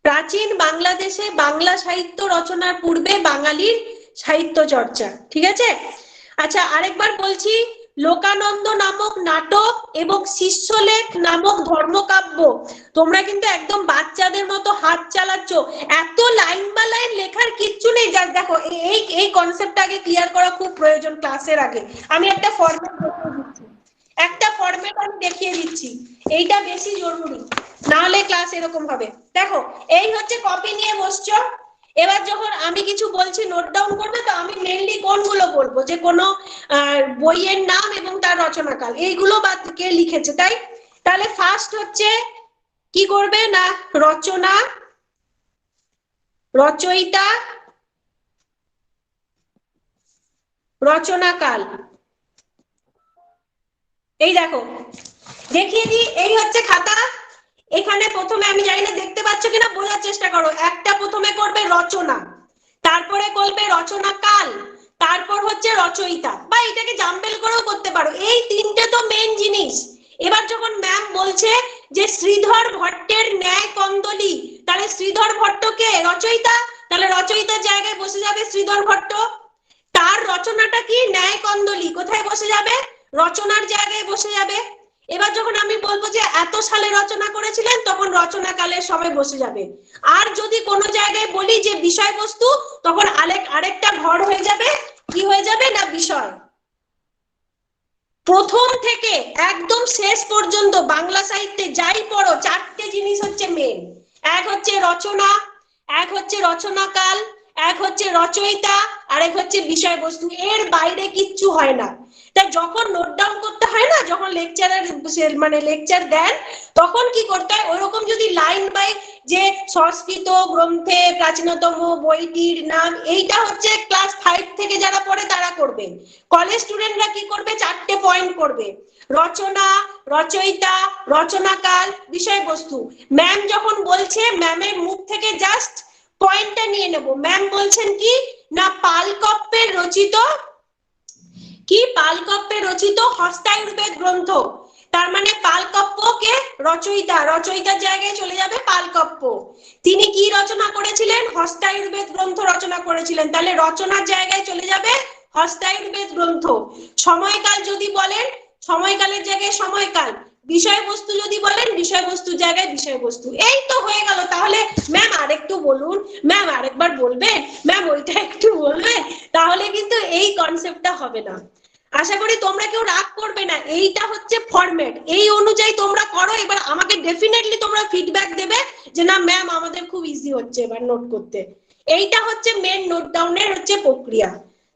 প্রাচীন বাংলাদেশে বাংলা সাহিত্য রচনার পূর্বে বাঙালির সাহিত্য চর্চা। ঠিক আছে। আচ্ছা আরেকবার বলছি, লোকানন্দ নামক নাটক এবং শিষ্যলেখ নামক ধর্মকাব্য। তোমরা কিন্তু একদম বাচ্চাদের মতো হাত চালাচ্ছ, এত লাইন বা লাইন লেখার কিচ্ছু নেই। যা দেখো এই এই কনসেপ্টটা আগে ক্লিয়ার করা খুব প্রয়োজন ক্লাসের আগে। আমি একটা ফরম্যাট দেখিয়ে দিচ্ছি, একটা ফরম্যাট আমি দেখিয়ে দিচ্ছি, এইটা বেশি জরুরি, না হলে ক্লাস এরকম হবে। দেখো এই হচ্ছে কপি নিয়ে বসছো, এবার যখন আমি কিছু বলছি নোট ডাউন করবে, তো আমি মেইনলি কোনগুলো বলবো, যে কোনো বইয়ের নাম এবং তার রচনাকাল, এইগুলো বাদ কে লিখেছে, তাই। তাহলে ফার্স্ট হচ্ছে কি করবে না, রচনা, রচয়িতা, রচনাকাল। এই দেখো দেখিয়ে দিই, এই হচ্ছে খাতা। এখানে প্রথমে আমি জানি না দেখতে পাচ্ছ কিনা, বোঝার চেষ্টা করো। একটা প্রথমে করবে রচনা, তারপরে করবে রচনা কাল, তারপর হচ্ছে রচয়িতা, বা এটাকে জাম্বেল করেও করতে পারো। এই তিনটে তো মেন জিনিস। এবার যখন ম্যাম বলছে যে শ্রীধর ভট্টের ন্যায় কন্দলী, তাহলে শ্রীধর ভট্টকে রচয়িতা, তাহলে রচয়িতার জায়গায় বসে যাবে শ্রীধর ভট্ট। তার রচনাটা কি, ন্যায় কন্দলী, কোথায় বসে যাবে, রচনার জায়গায় বসে যাবে। এবার যখন আমি বলবো যে এত সালে রচনা করেছিলেন, তখন রচনাকালের সবাই বসে যাবে। আর যদি কোনো জায়গায় বলি যে বিষয়বস্তু, তখন আরেকটা ঘর হয়ে যাবে, কি হয়ে যাবে না, বিষয়। প্রথম থেকে একদম শেষ পর্যন্ত বাংলা সাহিত্যে যাই পড়ো, চারটে জিনিস হচ্ছে মেন। এক হচ্ছে রচনা, এক হচ্ছে রচনাকাল, এক হচ্ছে রচয়িতা, আর এক হচ্ছে বিষয়বস্তু। এর বাইরে কিচ্ছু হয় না। তাই যখন নোট ডাউন করতে হয় না, যখন লেকচারার মানে লেকচার দেন, তখন কি করতে হয়, ওরকম যদি লাইন বাই যে সংস্কৃত গ্রন্থে প্রাচীনতম বইটির নাম, এইটা হচ্ছে ক্লাস 5 থেকে যারা পড়ে তারা করবে। কলেজ স্টুডেন্টরা কি করবে, চারটে পয়েন্ট করবে: রচনা, রচয়িতা, রচনাকাল, বিষয়বস্তু। ম্যাম যখন বলছে, ম্যামের মুখ থেকে জাস্ট পয়েন্টটা নিয়ে নেব। ম্যাম বলছেন কি না, পালকপ্পের রচিত হস্তায়ুর্বেদ গ্রন্থ। তার মানে পালকপ্পকে রচয়িতা, রচয়িতার জায়গায় চলে যাবে পালকপ্প। তিনি কি রচনা করেছিলেন, হস্তায়ুর্বেদ গ্রন্থ রচনা করেছিলেন। তাহলে রচনার জায়গায় চলে যাবে হস্তায়ুর্বেদ গ্রন্থ। সময়কাল যদি বলেন, সময়কালের জায়গায় সময়কাল। বিষয়বস্তু যদি বলেন, বিষয়বস্তুর জায়গায় বিষয়বস্তু। এই তো হয়ে গেল। তাহলে ম্যাম আরেকটু বলুন, ম্যাম আরেকবার বলবেন, ম্যাম ওইটা একটু বলবেন, তাহলে কিন্তু এই কনসেপ্টটা হবে না। আশা করি তোমরা কেউ রাগ করবে না। এইটা হচ্ছে ফরম্যাট, এই অনুযায়ী তোমরা করো। এবার আমাকে ডেফিনেটলি তোমরা ফিডব্যাক দেবে যে না ম্যাম আমাদের খুব ইজি হচ্ছে এবার নোট করতে। এইটা হচ্ছে মেন নোট ডাউনের হচ্ছে প্রক্রিয়া।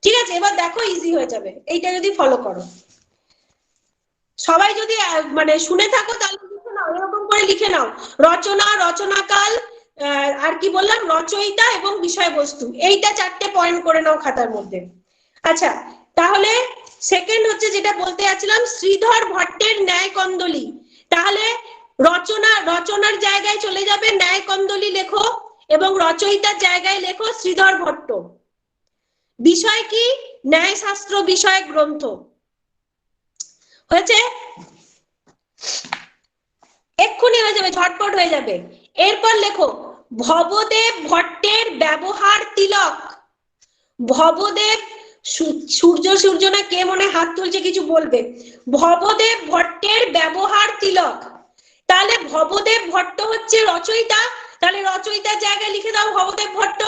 ঠিক আছে, এবার দেখো ইজি হয়ে যাবে এইটা যদি ফলো করো। সবাই যদি মানে শুনে থাকো তাহলে লিখে নাও, এরকম করে লিখে নাও: রচনা, রচনাকাল, আর কি বললাম, রচয়িতা এবং বিষয়বস্তু। এইটা চারটে পয়েন্ট করে নাও খাতার মধ্যে। আচ্ছা, তাহলে সেকেন্ড হচ্ছে যেটা বলতে যাচ্ছিলাম, শ্রীধর ভট্টের ন্যায়কন্দলী। তাহলে রচনার জায়গায় চলে যাবে ন্যায়কন্দলী লেখো, এবং রচয়িতার জায়গায় লেখো শ্রীধর ভট্ট। বিষয় কি, ন্যায়শাস্ত্র বিষয়ক গ্রন্থ। হয়েছে, এক্ষুনি হয়ে যাবে, ঝটপট হয়ে যাবে। এরপর লেখো ভবদেব ভট্টের ব্যবহার তিলক। ভবদেব, সূর্য না কে মনে হাত তুলছে, কিছু বলবে। ভবদেব ভট্টের ব্যবহার তিলক। তাহলে ভবদেব ভট্ট হচ্ছে রচয়িতা, তাহলে রচয়িতার জায়গায় লিখে দাও ভবদেব ভট্ট।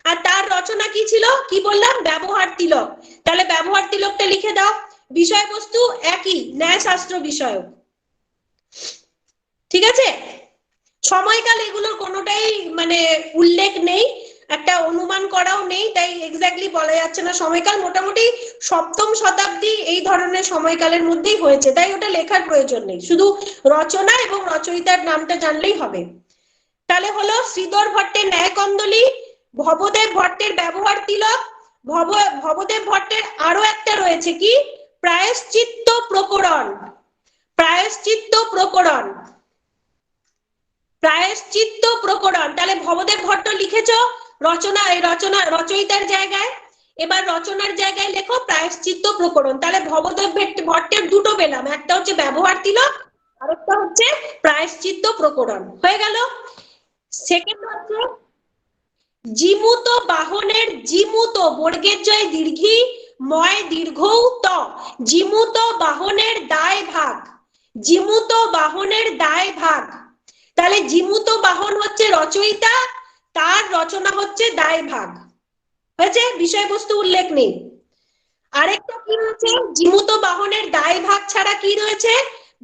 আর তার রচনা কি ছিল, কি বললাম, ব্যবহার তিলক। তাহলে ব্যবহার তিলকটা লিখে দাও। বিষয়বস্তু একই, ন্যায়শাস্ত্র বিষয়ক। ঠিক আছে, সময়কাল এগুলোর কোনোটাই মানে উল্লেখ নেই, একটা অনুমান করাও নেই, তাই এক্স্যাক্টলি বলা যাচ্ছে না। সময়কাল মোটামুটি সপ্তম শতাব্দী এই ধরনের সময়কালের মধ্যেই হয়েছে, তাই ওটা লেখার প্রয়োজন নেই, শুধু রচনা এবং রচয়িতার নামটা জানলেই হবে। তাহলে হলো শ্রীধর ভট্টের ন্যায়কন্দলী, ভবদেব ভট্টের ব্যবহার তিলক, ভবদেব ভট্টের আরো একটা রয়েছে কি, প্রায়শ্চিত্ত প্রকরণ। প্রায়শ্চিত্ত প্রকরণ, প্রায়শ্চিত্ত প্রকরণ। তাহলে ভবদেব ভট্ট লিখেছ রচয়িতার জায়গায়, এবার রচনার জায়গায় লেখো প্রায়শ্চিত্ত প্রকরণ। তাহলে ভবদেব ভট্টের দুটো পেলাম, একটা হচ্ছে ব্যবহার তিলক, আরেকটা হচ্ছে প্রায়শ্চিত্ত প্রকরণ। হয়ে গেল। সেকেন্ড হচ্ছে জিমুত বাহনের, জিমুত বর্গের জয় দীর্ঘী, ময় দীর্ঘৌ ত, জিমুত বাহনের দায় ভাগ। জিমুত বাহনের দায় ভাগ। তাহলে জিমুত বাহন হচ্ছে রচয়িতা, তার রচনা হচ্ছে দায় ভাগ। হয়েছে, বিষয়বস্তু উল্লেখ নেই। আরেকটা কি রয়েছে, জিমুত বাহনের দায় ভাগ ছাড়া কি রয়েছে,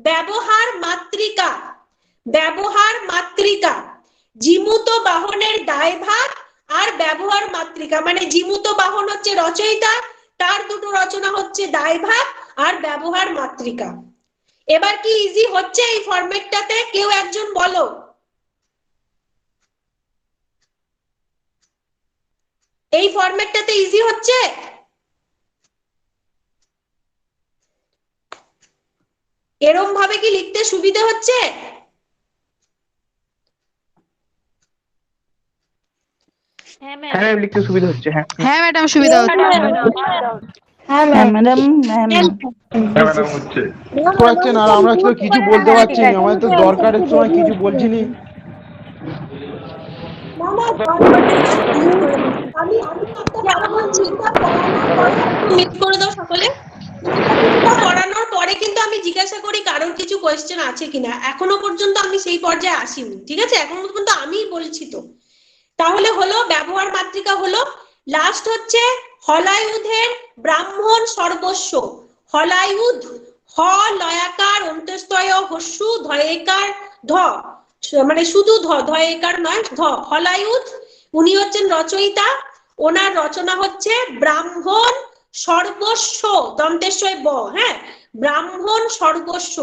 ব্যবহার মাতৃকা। ব্যবহার মাতৃকা, জিমুত বাহনের দায় ভাগ আর ব্যবহার মাতৃকা। মানে জিমুত বাহন হচ্ছে রচয়িতা, তার দুটো রচনা হচ্ছে দায় ভাগ আর ব্যবহার মাতৃকা। এবার কি ইজি হচ্ছে এই ফরম্যাটটাতে, কেউ একজন বলো। এই ফরম্যাটটাতে ইজি হচ্ছে? এরকম ভাবে কি লিখতে সুবিধা হচ্ছে? হ্যাঁ ম্যাম, লিখতে সুবিধা হচ্ছে। হ্যাঁ হ্যাঁ ম্যাডাম, সুবিধা হচ্ছে। হ্যাঁ ম্যাডাম, হ্যাঁ ম্যাম। ম্যাডাম হচ্ছে পাচ্ছেন, আর আমরা তো কিছু বলতে পারছি না, আমাদের তো দরকারের সময় কিছু বলছি নি। আমি যারা বলছি এটা পড়ানোর পরে একটু মিট করে দাও সকলে। পড়ানোর পরে কিন্তু আমি জিজ্ঞাসা করি কারোর কিছু কোয়েশ্চেন আছে কিনা। এখনো পর্যন্ত আমি সেই পর্যায়ে আসিনি, ঠিক আছে, এখনো পর্যন্ত আমি বলছি তো। তাহলে হলো ব্যবহার মাতৃকা হলো। লাস্ট হচ্ছে হলায়ুধের ব্রাহ্মণ সর্বস্ব। হলায়ুধ, হ লয়াকার অন্ত্যস্তয় হস্যু ধয়েকার ধ, মানে শুধু ধয়েকার নয়, হলায়ুধ উনি হচ্ছেন রচয়িতা। ওনার রচনা হচ্ছে ব্রাহ্মণ সর্বস্ব, দন্তেশ্বয় ব, হ্যাঁ, ব্রাহ্মণ সর্বস্ব,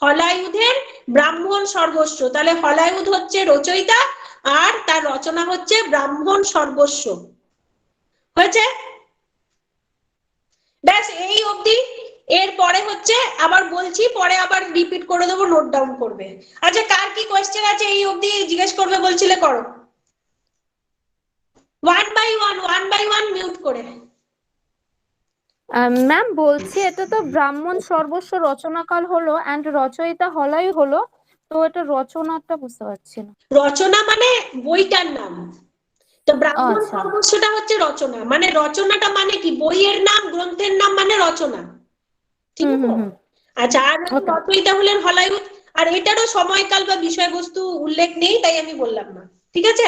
হলায়ুধের ব্রাহ্মণ সর্বস্ব। তাহলে হলায়ুধ হচ্ছে রচয়িতা আর তার রচনা হচ্ছে ব্রাহ্মণ সর্বস্ব। হয়েছে? ব্যাস এই অবধি। এরপরে হচ্ছে আবার বলছি, পরে আবার রিপিট করে দেবো, নোট ডাউন করবে। আচ্ছা, কার কি কোয়েশ্চেন আছে এই অবধি জিজ্ঞেস করবে বলছিলে, করো। ওয়ান বাই ওয়ান মিউট করে। ম্যাম বলছি এটা তো ব্রাহ্মণ সর্বস্ব রচনাকাল হলো এন্ড রচয়িতা হলাই হলো, তো এটা রচনাটা বুঝতে পারছি না। রচনা মানে বইটার নাম, তো ব্রাহ্মণ আচ্ছা। সর্বস্বটা হচ্ছে রচনা, মানে রচনাটা মানে কি, বইয়ের নাম, গ্রন্থের নাম মানে রচনা, ঠিক আছে? আচ্ছা, আর রচয়িতা হলেন হলায়ুধ, আর এটারও সময়কাল বা বিষয়বস্তু উল্লেখ নেই, তাই আমি বললাম না, ঠিক আছে?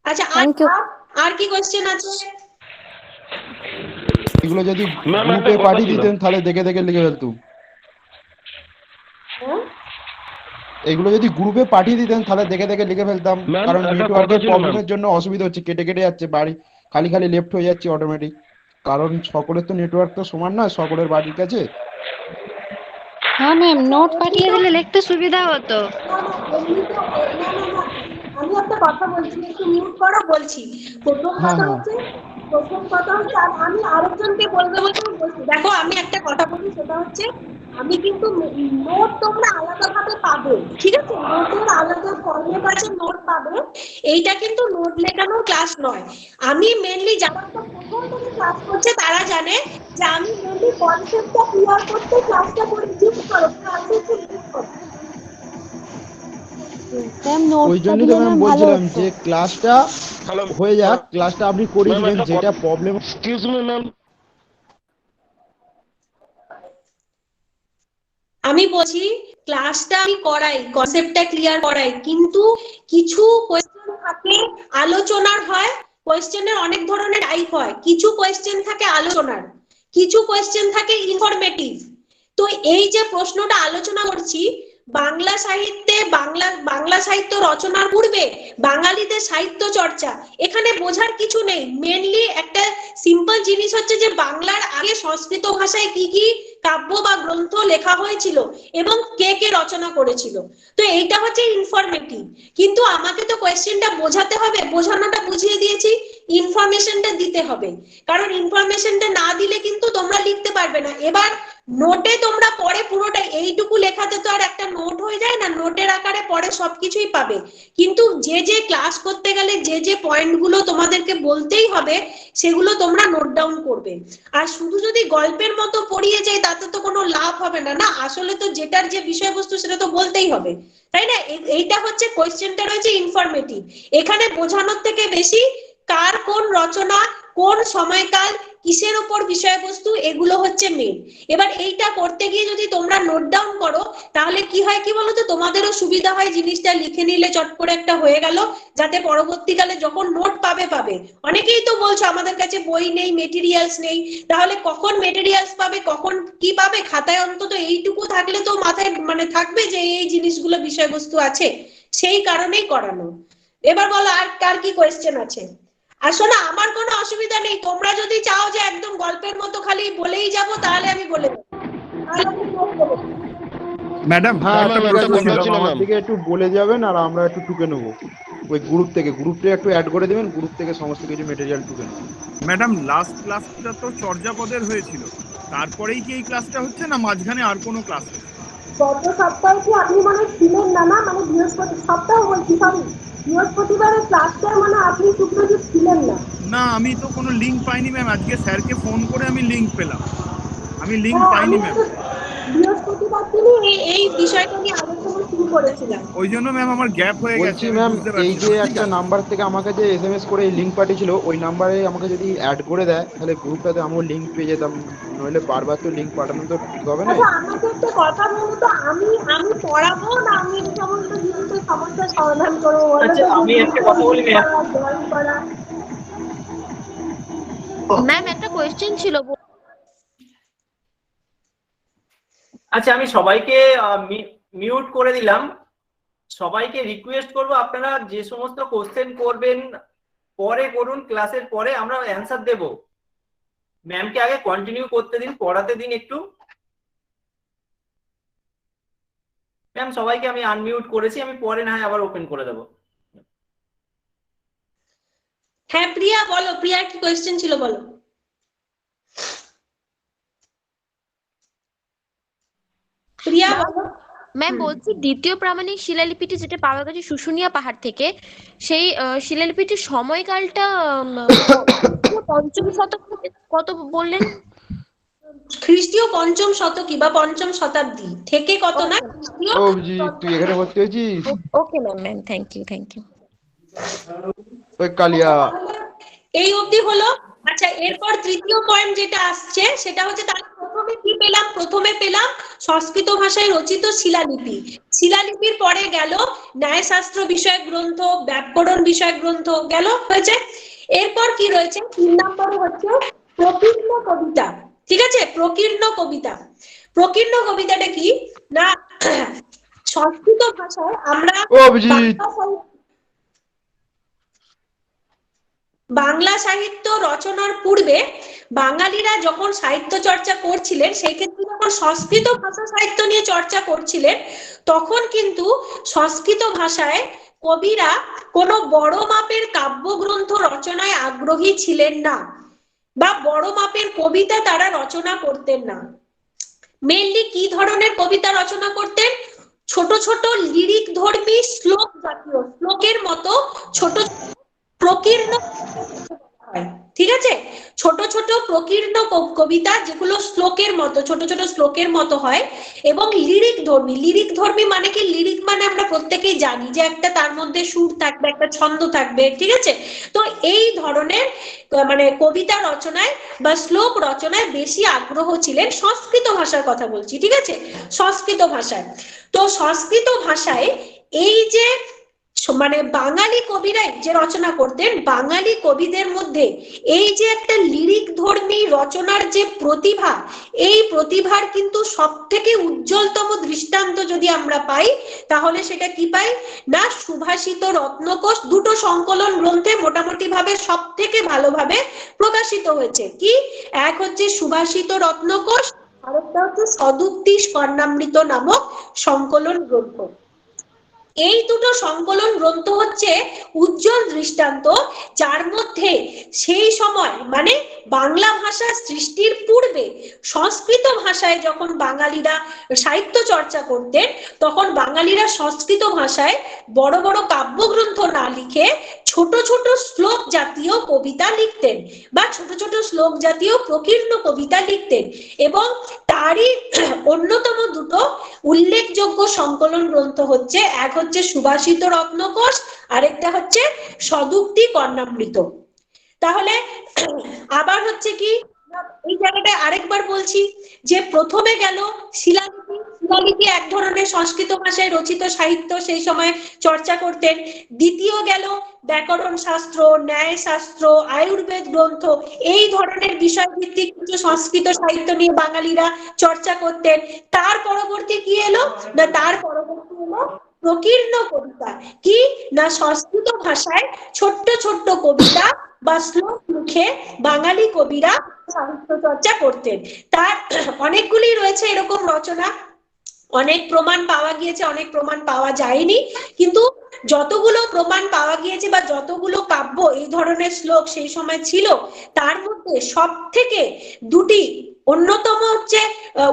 আচ্ছা, আর কি কোশ্চেন আছে? এগুলো যদি গ্রুপে পাঠিয়ে দিতেন তাহলে দেখে দেখে লিখে ফেলতুম। এগুলো যদি গ্রুপে পাঠিয়ে দিতেন তাহলে দেখে দেখে লিখে ফেলতাম, কারণ নেটওয়ার্কের প্রবলেমের জন্য অসুবিধা হচ্ছে, কেটে কেটে যাচ্ছে, বাড়ি খালি খালি লেফট হয়ে যাচ্ছে অটোমেটিক, কারণ সকলের তো নেটওয়ার্ক তো সমান না সকলের বাড়ির কাছে। হ্যাঁ ম্যাম, নোট পাঠিয়ে দিলে লিখতে সুবিধা হতো। আমি একটা কথা বলছি, একটু মিউট করো, বলছি। প্রথম কথা হচ্ছে আর আমি আরেকজনকে বলতে বলছি, দেখো আমি একটা কথা বলি, সেটা হচ্ছে আমি কিন্তু নোট তোমরা আলাদাভাবে পাবে, ঠিক আছে? নোটের আলাদা ফরম্যাট আছে, নোট পাবে। এইটা কিন্তু নোট লেখানোর ক্লাস নয়। আমি মেনলি যারা প্রথম থেকে ক্লাস করছে তারা জানে যে আমি মেনলি কনসেপ্টটা ক্লিয়ার করতে ক্লাসটা করে দিচ্ছি, করো ওই জন্যই তো ম্যাম বলছিলাম যে ক্লাসটা হয়ে যাক, ক্লাসটা আপনি করিয়ে দিবেন, যেটা প্রবলেম। এক্সকিউজ মি ম্যাম, আমি বলছি ক্লাসটা আমি করাই, কনসেপ্টটা ক্লিয়ার করাই, কিন্তু কিছু কোয়েশ্চেন থাকে আলোচনার হয়, কোয়েশ্চেনের অনেক ধরনের টাইপ হয়, কিছু কোয়েশ্চেন থাকে আলোচনার, কিছু কোয়েশ্চেন থাকে ইনফরমেটিভ। তো এই যে প্রশ্নটা আলোচনা করছি, বাংলা সাহিত্যে বাংলা সাহিত্য রচনার পূর্বে বাঙালিদের সাহিত্য চর্চা, এখানে বোঝার কিছু নেই। মেনলি একটা সিম্পল জিনিস হচ্ছে যে বাংলার আগে সংস্কৃত ভাষায় কি কি কাব্য বা গ্রন্থ লেখা হয়েছিল এবং কে কে রচনা করেছিল। তো এইটা হচ্ছে ইনফরমেটিভ, কিন্তু আমাকে তো কোয়েশ্চেনটা বোঝাতে হবে, বোঝানোটা বুঝিয়ে দিয়েছি, ইনফরমেশনটা দিতে হবে, কারণ ইনফরমেশনটা না দিলে কিন্তু তোমরা লিখতে পারবে না। এবার নোটে তোমরা পরে পুরোটা এইটুকু লেখাতে তো আর একটা নোট হয়ে যায় না, নোটের আকারে পরে সবকিছুই পাবে, কিন্তু যে যে ক্লাস করতে গেলে যে যে পয়েন্টগুলো তোমাদেরকে বলতেই হবে সেগুলো তোমরা নোট ডাউন করবে। আর শুধু যদি গল্পের মতো পড়িয়ে যাই তাতে তো কোনো লাভ হবে না, না আসলে তো যেটার যে বিষয়বস্তু সেটা তো বলতেই হবে, তাই না? এইটা হচ্ছে কোয়েশ্চেনটা রয়েছে ইনফরমেটিভ, এখানে বোঝানোর থেকে বেশি কার কোন রচনা, কোন সময়কাল, কিসের উপর বিষয়বস্তু, এগুলো হচ্ছে মেন। এবার এইটা করতে গিয়ে যদি তোমরা নোট ডাউন করো তাহলে কি হয় কি বলতো, তোমাদেরও সুবিধা হয়, জিনিসটা লিখে নিলে চট করে একটা হয়ে গেল, যাতে পরবর্তীকালে যখন নোট পাবে। অনেকেই তো বলছো আমাদের কাছে বই নেই, মেটেরিয়ালস নেই, তাহলে কখন মেটেরিয়ালস পাবে, কখন কি পাবে? খাতায় অন্তত এইটুকু থাকলে তো মাথায় মানে থাকবে যে এই জিনিসগুলো বিষয়বস্তু আছে, সেই কারণেই করানো। এবার বলো আর কার কি কোয়েশ্চেন আছে? আর শোনো, আমার কোনো অসুবিধা নেই, তোমরা যদি চাও যে একদম গল্পের মতো খালি বলেই যাব তাহলে আমি বলে দেবো, ম্যাডাম হ্যাঁ আমার দিকে একটু বলে যাবেন আর আমরা একটু টুকে নেবো ওই গ্রুপটা একটু অ্যাড করে দিবেন, গ্রুপ থেকে সমস্ত কিছু মেটেরিয়াল টুকে নেবো। ম্যাডাম লাস্ট ক্লাসটা তো চর্যাপদের হয়েছিল, তারপরেই কি এই ক্লাসটা হচ্ছে না মাঝখানে আর কোনো ক্লাস? গত সপ্তাহে কি আপনি মানে ছিলেন না? না মানে সপ্তাহ বলছি, সরি বৃহস্পতিবারের ক্লাসটা মানে আপনি সুপ্রজিৎ ছিলেন না। না আমি তো কোনো লিংক পাইনি ম্যাম, আজকে স্যারকে ফোন করে আমি লিংক পেলাম, আমি লিংক পাইনি ম্যাম। বৃহস্পতিবার দিনই এই বিষয়টা নিয়ে আলোচনা শুরু করেছিলাম, ওই জন্য ম্যাম আমার গ্যাপ হয়ে গেছে। বলছি ম্যাম এই যে একটা নাম্বার থেকে আমাকে যে এসএমএস করে লিংক পাঠিয়েছিল, ওই নাম্বারে আমাকে যদি অ্যাড করে দেয় তাহলে গ্রুপটাতে আমিও লিংক পেয়ে যেতাম, নইলে বারবার তো লিংক পাঠানো তো ঠিক হবে না। আচ্ছা আমাকে একটা কথা বলুন তো, আমি পড়াবো না আমি এই সমস্ত জিনিসের সমস্যার সমাধান করবো? আচ্ছা আমি একটা কথা বলি ম্যাম একটা কোয়েশ্চেন ছিল। আচ্ছা, আমি সবাইকে মিউট করে দিলাম। সবাইকে রিকোয়েস্ট করব, আপনারা যে সমস্ত কোশ্চেন করবেন পরে করুন, ক্লাসের পরে আমরা অ্যান্সার দেব। ম্যামকে আগে কন্টিনিউ করতে দিন, পড়াতে দিন একটু। ম্যাম, সবাইকে আমি আনমিউট করেছি, আমি পরে না হয় আবার ওপেন করে দেবো। হ্যাঁ প্রিয়া বলো, প্রিয়ার কি কোয়েশ্চেন ছিল বলো। প্রিয়া বলো। ম্যাম বলছি, দ্বিতীয় প্রামাণিক শিলালিপিটি যেটা পাওয়া গেছে শুশুনিয়া পাহাড় থেকে, সেই শিলালিপিটির সময়কালটা পঞ্চম শতক থেকে কত বললেন? খ্রিস্টীয় পঞ্চম শতকী বা পঞ্চম শতাব্দী থেকে কত না খ্রিস্টীয়। ও জি, তুই এখানে ভর্তি হয়েছিস? Okay ma'am, ma'am thank you, thank you. ওই কালিয়া। এই অবধি হলো। আচ্ছা, এরপর তৃতীয় পয়েন্ট যেটা আসছে সেটা হচ্ছে, তাহলে প্রথমে কি পেলাম? প্রথমে পেলাম সংস্কৃত ভাষায় রচিত শিলালিপি। শিলালিপির পরে গেল ন্যায়শাস্ত্র বিষয়ক গ্রন্থ, ব্যাকরণ বিষয়ক গ্রন্থ গেল, হয়েছে। এরপর কি রয়েছে? 3 নম্বরে হচ্ছে প্রকীর্ণ কবিতা। ঠিক আছে, প্রকীর্ণ কবিতা। প্রকীর্ণ কবিতাটা কি না, সংস্কৃত ভাষায় আমরা ও অভিজিৎ, বাংলা সাহিত্য রচনার পূর্বে বাঙালিরা যখন সাহিত্য চর্চা করছিলেন, সেই ক্ষেত্রে যখন সংস্কৃত ভাষা সাহিত্য নিয়ে চর্চা করছিলেন, তখন কিন্তু সংস্কৃত ভাষায় কবিরা কোনো বড় মাপের কাব্যগ্রন্থ রচনায় আগ্রহী ছিলেন না, বা বড় মাপের কবিতা তারা রচনা করতেন না। মেইনলি কি ধরনের কবিতা রচনা করতেন? ছোট ছোট লিরিক ধর্মী শ্লোক জাতীয়, শ্লোকের মতো ছোট প্রকীর্ণ, ঠিক আছে, ছোট ছোট প্রকীর্ণ কবিতা যেগুলো শ্লোকের মতো, ছোট ছোট শ্লোকের মতো হয়, এবং লিরিক ধর্মী। লিরিক ধর্মী মানে কি? লিরিক মানে আমরা প্রত্যেকেই জানি যে একটা তার মধ্যে সুর থাকবে, একটা ছন্দ থাকবে, ঠিক আছে। তো এই ধরনের মানে কবিতা রচনায় বা শ্লোক রচনায় বেশি আগ্রহ ছিলেন, সংস্কৃত ভাষার কথা বলছি, ঠিক আছে, সংস্কৃত ভাষায়। তো সংস্কৃত ভাষায় এই যে মানে বাঙালি কবিরাই যে রচনা করতেন, বাঙালি কবিদের মধ্যে এই যে একটা লিরিক ধর্মী রচনার যে প্রতিভা, এই প্রতিভার কিন্তু সব থেকে উজ্জ্বলতম দৃষ্টান্ত যদি আমরা পাই, তাহলে সেটা কি পাই না, সুভাষিত রত্নকোষ দুটো সংকলন গ্রন্থে মোটামুটি ভাবে সব থেকে ভালোভাবে প্রকাশিত হয়েছে। কি? এক হচ্ছে সুভাষিত রত্নকোষ, আরেকটা হচ্ছে সদুক্তি স্বর্ণামৃত নামক সংকলন গ্রন্থ। এই দুটো সংকলন গ্রন্থ হচ্ছে উজ্জ্বল দৃষ্টান্ত, যার মধ্যে সেই সময় মানে বাংলা ভাষা সৃষ্টির পূর্বে সংস্কৃত ভাষায় যখন বাঙালিরা সাহিত্য চর্চা করতেন, তখন বাঙালিরা সংস্কৃত ভাষায় বড় বড় কাব্যগ্রন্থ না লিখে ছোট ছোট শ্লোক জাতীয় কবিতা লিখতেন, বা ছোট ছোট শ্লোক জাতীয় প্রকীর্ণ কবিতা লিখতেন। এবং তারই অন্যতম দুটো উল্লেখযোগ্য সংকলন গ্রন্থ হচ্ছে, এক হচ্ছে সুভাষিত রত্নকোষ, আরেকটা হচ্ছে সদুক্তি কর্ণামৃত। তাহলে আবার হচ্ছে কি, এই জায়গাটায় আরেকবার বলছি যে প্রথমে গেল শিলালিপি। শিলালিপি এক ধরনের সংস্কৃত ভাষায় রচিত সাহিত্য, সেই সময় চর্চা করতেন। দ্বিতীয় গেল ব্যাকরণ শাস্ত্র, ন্যায় শাস্ত্র, আয়ুর্বেদ গ্রন্থ, এই ধরনের বিষয়ভিত্তিক কিছু সংস্কৃত সাহিত্য নিয়ে বাঙালিরা চর্চা করতেন। তার পরবর্তী কি এলো না, তার পরবর্তী হলো প্রকীর্ণ কবিতা। কি না, সংস্কৃত ভাষায় ছোট্ট ছোট্ট কবিতা বা শ্লোক লিখে বাঙালি কবিরা সাহিত্য চর্চা করতেন। তার অনেকগুলি রয়েছে এরকম রচনা, অনেক প্রমাণ পাওয়া গিয়েছে, অনেক প্রমাণ পাওয়া যায়নি, কিন্তু যতগুলো প্রমাণ পাওয়া গিয়েছে বা যতগুলো কাব্য এই ধরনের শ্লোক সেই সময় ছিল, তার মধ্যে সব থেকে দুটি অন্যতম হচ্ছে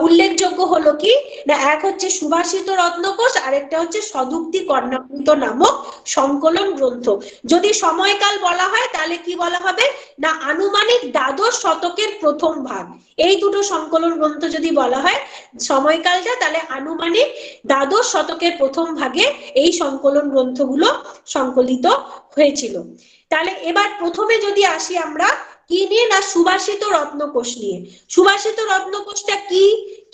উল্লেখযোগ্য হলো কি না, এক হচ্ছে সুভাষিত রত্নকোষ, আরেকটা হচ্ছে সদুক্তি কর্ণামৃত নামক সংকলন গ্রন্থ। যদি সময়কাল বলা হয় তাহলে কি বলা হবে না, আনুমানিক দ্বাদশ শতকের প্রথম ভাগ। এই দুটো সংকলন গ্রন্থ যদি বলা হয় সময়কালটা, তাহলে আনুমানিক দ্বাদশ শতকের প্রথম ভাগে এই সংকলন গ্রন্থগুলো সংকলিত হয়েছিল। তাহলে এবার প্রথমে যদি আসি আমরা কি নিয়ে না, সুভাষিত রত্নকোষ নিয়ে। সুভাষিত রত্নকোষটা কি,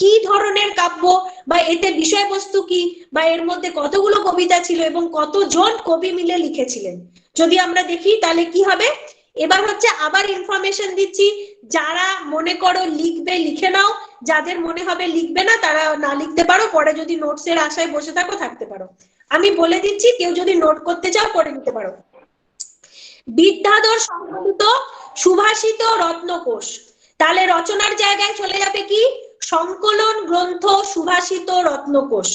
কি ধরনের কাব্য, বা এতে বিষয়বস্তু কি, বা এর মধ্যে কতগুলো কবিতা ছিল এবং কতজন কবি মিলে লিখেছিলেন, যদি আমরা দেখি তাহলে কি হবে। এবার হচ্ছে আবার ইনফরমেশন দিচ্ছি যারা মনে করো লিখবে লিখে নাও, যাদের মনে হবে লিখবে না তারা না লিখতে পারো, পরে যদি নোটসের আশায় বসে থাকো থাকতে পারো। আমি বলে দিচ্ছি, কেউ যদি নোট করতে চাও করে নিতে পারো। বিদ্যাধর সংকলিত সুভাষিত রত্নকোষ, তাহলে রচনার জায়গায় চলে যাবে কি সংকলন গ্রন্থ সুভাষিত রত্নকোষ,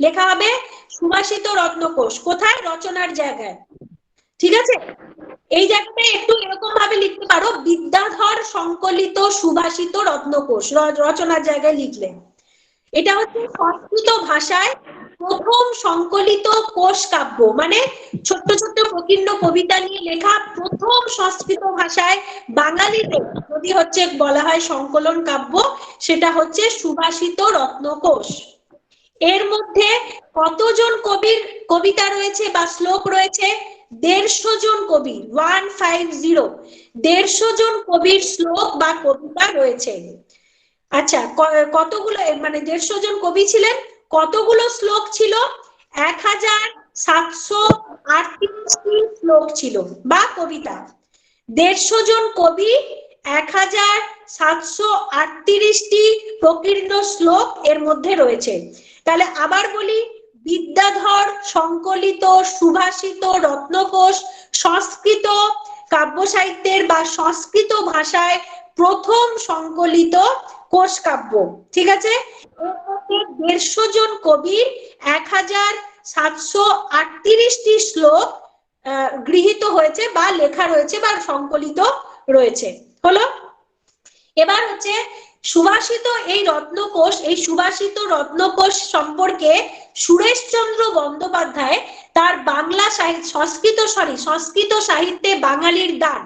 লেখা হবে সুভাষিত রত্নকোষ। কোথায়? রচনার জায়গায়। ঠিক আছে, এই জায়গাটায় একটু এরকম ভাবে লিখতে পারো, বিদ্যাধর সংকলিত সুভাষিত রত্নকোষ রচনার জায়গায় লিখলে। এটা হচ্ছে সংস্কৃত ভাষায় প্রথম সংকলিত কোষ কাব্য, মানে ছোট্ট ছোট্ট প্রকীর্ণ কবিতা নিয়ে লেখা প্রথম সংস্কৃত ভাষায় বাঙালিতে যদি হচ্ছে বলা হয় সংকলন কাব্য, সেটা হচ্ছে সুভাষিত রত্নকোষ। এর মধ্যে কতজন কবির কবিতা রয়েছে বা শ্লোক রয়েছে? 150 জন কবি, 150, 150 জন কবির শ্লোক বা কবিতা রয়েছে। আচ্ছা, কতগুলো, মানে 150 জন কবি ছিলেন, কতগুলো শ্লোক ছিল? 1738টি শ্লোক ছিল বা কবিতা। 150 জন কবি, 1738টি প্রকীর্ণ শ্লোক এর মধ্যে রয়েছে। তাহলে আবার বলি, বিদ্যাধর সংকলিত সুভাষিত রত্নকোষ সংস্কৃত কাব্য সাহিত্যের বা সংস্কৃত ভাষায় প্রথম সংকলিত কোষ কাব্য। ঠিক আছে, 150 জন কবির 1738টি শ্লোক গৃহীত হয়েছে বা লেখা রয়েছে বা সংকলিত রয়েছে। হলো, এবার হচ্ছে সুভাষিত এই রত্নকোষ, এই সুভাষিত রত্নকোষ সম্পর্কে সুরেশচন্দ্র বন্দ্যোপাধ্যায় তার বাংলা সাহিত্য সংস্কৃত সাহিত্যে বাঙালির দান,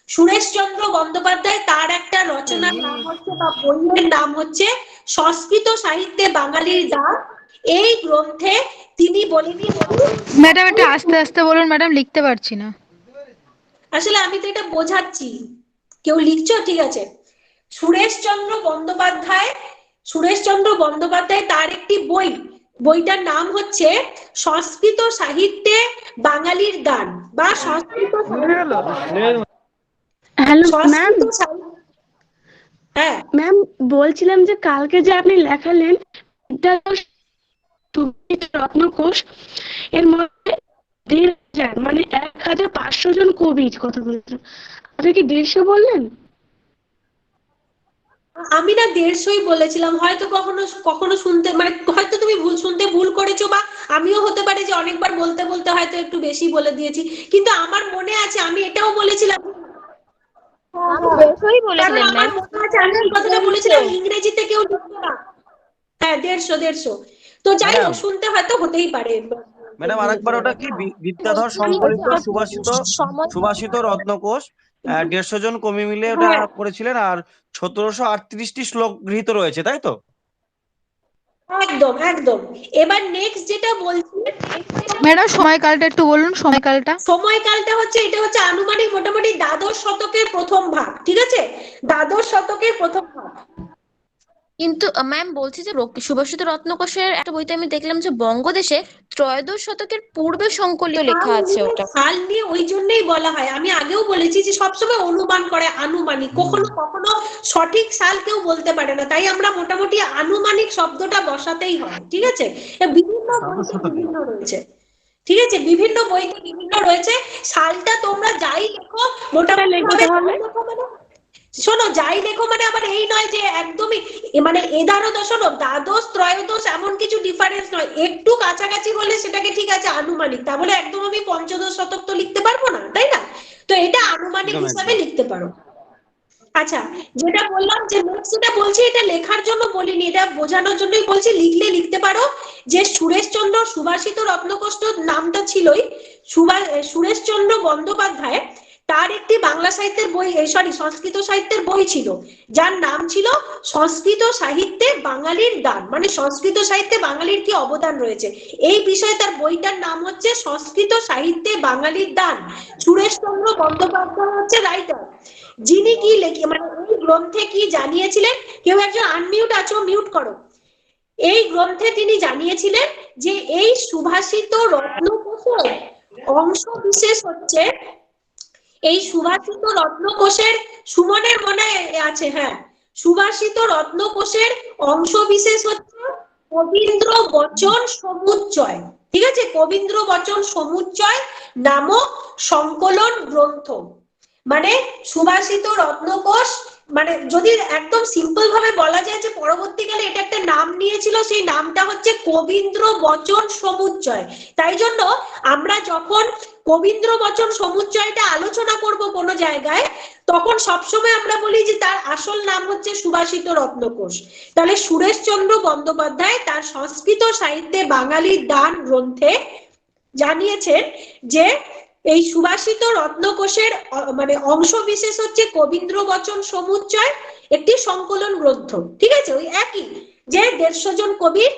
সুরেশচন্দ্র বন্দ্যোপাধ্যায় তার একটা রচনার নাম হচ্ছে বা বইয়ের নাম হচ্ছে সংস্কৃত সাহিত্যে বাঙালির দান। এই গ্রন্থে তিনি বলেনি, ম্যাডাম এটা আস্তে আস্তে বলুন ম্যাডাম, লিখতে পারছি না। আসলে আমি তো এটা বোঝাচ্ছি, কেউ লিখছো? ঠিক আছে, সুরেশচন্দ্র বন্দ্যোপাধ্যায় তার একটি বই, বইটার নাম হচ্ছে সংস্কৃত সাহিত্যে বাঙালির গান বা সংস্কৃত হ্যালো ম্যাম। হ্যাঁ ম্যাম, বলছিলাম যে কালকে যে আপনি লেখালেন রত্নকোষ, এর মধ্যে 1000 মানে 1500 জন কবির কথা বলছেন, আপনি কি 150 বললেন? আমি না 150ই বলেছিলাম, হয়তো কখনো শুনতে, মানে হয়তো তুমি ভুল করেছো, বা আমিও হতে পারে যে অনেকবার বলতে বলতে হয়তো একটু বেশি বলে দিয়েছি, কিন্তু আমার মনে আছে আমি এটাও বলেছিলাম, কারণ আমার মনে আছে আমি এই কথাটা বলেছিলাম, ইংরেজিতে কেউ লিখতো না। হ্যাঁ, 150। তো যাই হোক, শুনতে হয়তো হতেই পারে। ম্যাডাম আরেকবার, ওটা কি বিদ্যাধর সংকলিত সুভাষিত রত্নকোষ, 150 জন কবি মিলে ওটা করেছিলেন, আর 1738টি শ্লোক গৃহীত রয়েছে, তাই তো? একদম একদম। এবার নেক্সট যেটা বলছি ম্যাডাম, সময়কালটা একটু বলুন, সময়কালটা হচ্ছে, এটা হচ্ছে আনুমানিক মোটামুটি দ্বাদশ শতকের প্রথম ভাগ। ঠিক আছে, দ্বাদশ শতকের প্রথম ভাগ। কিন্তু ম্যাম বলছি যে সুভাষিত রত্নকোষের একটা বইতে আমি দেখলাম যে বঙ্গদেশে ত্রয়োদশ শতকের পূর্বে সংকলিত লেখা আছে ওটা। সাল নিয়ে ওই জন্যই বলা হয়, আমি আগেও বলেছি যে সবসময় অনুমান করে, আনুমানিক, কখনো কখনো সঠিক সাল কেউ বলতে পারে না, তাই আমরা মোটামুটি আনুমানিক শব্দটা বসাতেই হয়। ঠিক আছে, বিভিন্ন বিভিন্ন রয়েছে। ঠিক আছে, বিভিন্ন বইতে বিভিন্ন রয়েছে, সালটা তোমরা যাই লেখো মোটামুটি শোনো, যাই লেখো মানে আবার এই নয় যে একদমই, মানে এদারদশ, শোনো, দ্বাদশ ত্রয়োদশ এমন কিছু ডিফারেন্স নয়, একটু কাছাকাছি হলে সেটাকে ঠিক আছে আনুমানিক, তা বলে একদম আমি পঞ্চদশ শতক তো লিখতে পারবো না, তাই না? তো এটা আনুমানিক হিসাবে লিখতে পারো। আচ্ছা, যেটা বললাম যে নোটস যেটা বলছি, এটা লেখার জন্য বলিনি, এটা বোঝানোর জন্যই বলছি, লিখলে লিখতে পারো যে সুরেশচন্দ্র সুভাষিত রত্নকোষ নামটা ছিলই, সুরেশচন্দ্র বন্দ্যোপাধ্যায় তার একটি বাংলা সাহিত্যের বই, সংস্কৃত সাহিত্যের বই ছিল, যার নাম ছিল সংস্কৃত সাহিত্যে বাঙালির দান, মানে সংস্কৃত সাহিত্যে বাঙালির কি অবদান রয়েছে এই বিষয়ে তার বইটার নাম হচ্ছে সংস্কৃত সাহিত্যে বাঙালির দান। সুরেশচন্দ্র বন্দ্যোপাধ্যায় হচ্ছে রাইটার, যিনি কি লেখে, মানে এই গ্রন্থে কি জানিয়েছিলেন, কেউ একজন আনমিউট আছো, মিউট করো। এই গ্রন্থে তিনি জানিয়েছিলেন যে এই সুভাষিত রত্নকোষের অংশ বিশেষ হচ্ছে, এই সুভাষিত রত্নকোষের, সুমনের মনে আছে, হ্যাঁ, সুভাষিত রত্নকোষের অংশ বিশেষ হচ্ছে কবীন্দ্র বচন সমুচ্চয়। ঠিক আছে, কবীন্দ্র বচন সমুচ্চয় নামক সংকলন গ্রন্থ। মানে সুভাষিত রত্নকোষ, মানে যদি একদম সিম্পল ভাবে বলা যায় যে পরবর্তীকালে এটা একটা নাম নিয়েছিল, সেই নামটা হচ্ছে কবীন্দ্র বচন সমুচ্চয়। তাই জন্য আমরা যখন কবীন্দ্র বচন সমুচ্চয়টা আলোচনা করব কোনো জায়গায়, তখন সবসময় আমরা বলি যে তার আসল নাম হচ্ছে সুভাষিত রত্নকোষ। তাহলে সুরেশচন্দ্র বন্দ্যোপাধ্যায় তার সংস্কৃত সাহিত্যে বাঙালির দান গ্রন্থে জানিয়েছেন যে এই সুভাষিত রত্নকোষের মানে অংশ বিশেষ হচ্ছে কবীন্দ্র বচন সমুচ্চয়, একটি সংকলন গ্রন্থ। ঠিক আছে, ওই একই যে 150 জন কবির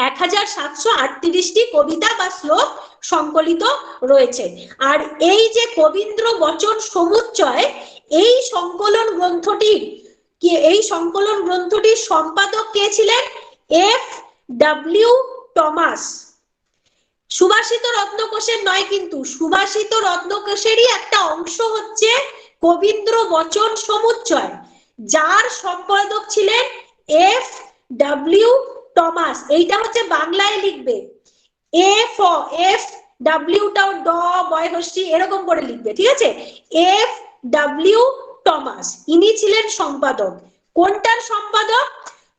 1738টি কবিতা বা শ্লোক সংকলিত রয়েছে। আর এই যে কবীন্দ্র বচন সমুচ্চয়, এই সংকলন গ্রন্থটির সম্পাদক কে ছিলেন? F.W. টমাস। সুভাষিত রত্নকোষের নয়, কিন্তু সুভাষিত রত্নকোষেরই একটা অংশ হচ্ছে কবীন্দ্র বচন সমুচ্চয়, যার সম্পাদক ছিলেন F.W. টমাস। এইটা হচ্ছে বাংলায় লিখবে, F.W. টাও ড বয় হস্যি এরকম করে লিখবে। ঠিক আছে, F.W. টমাস ইনি ছিলেন সম্পাদক। কোনটার সম্পাদক?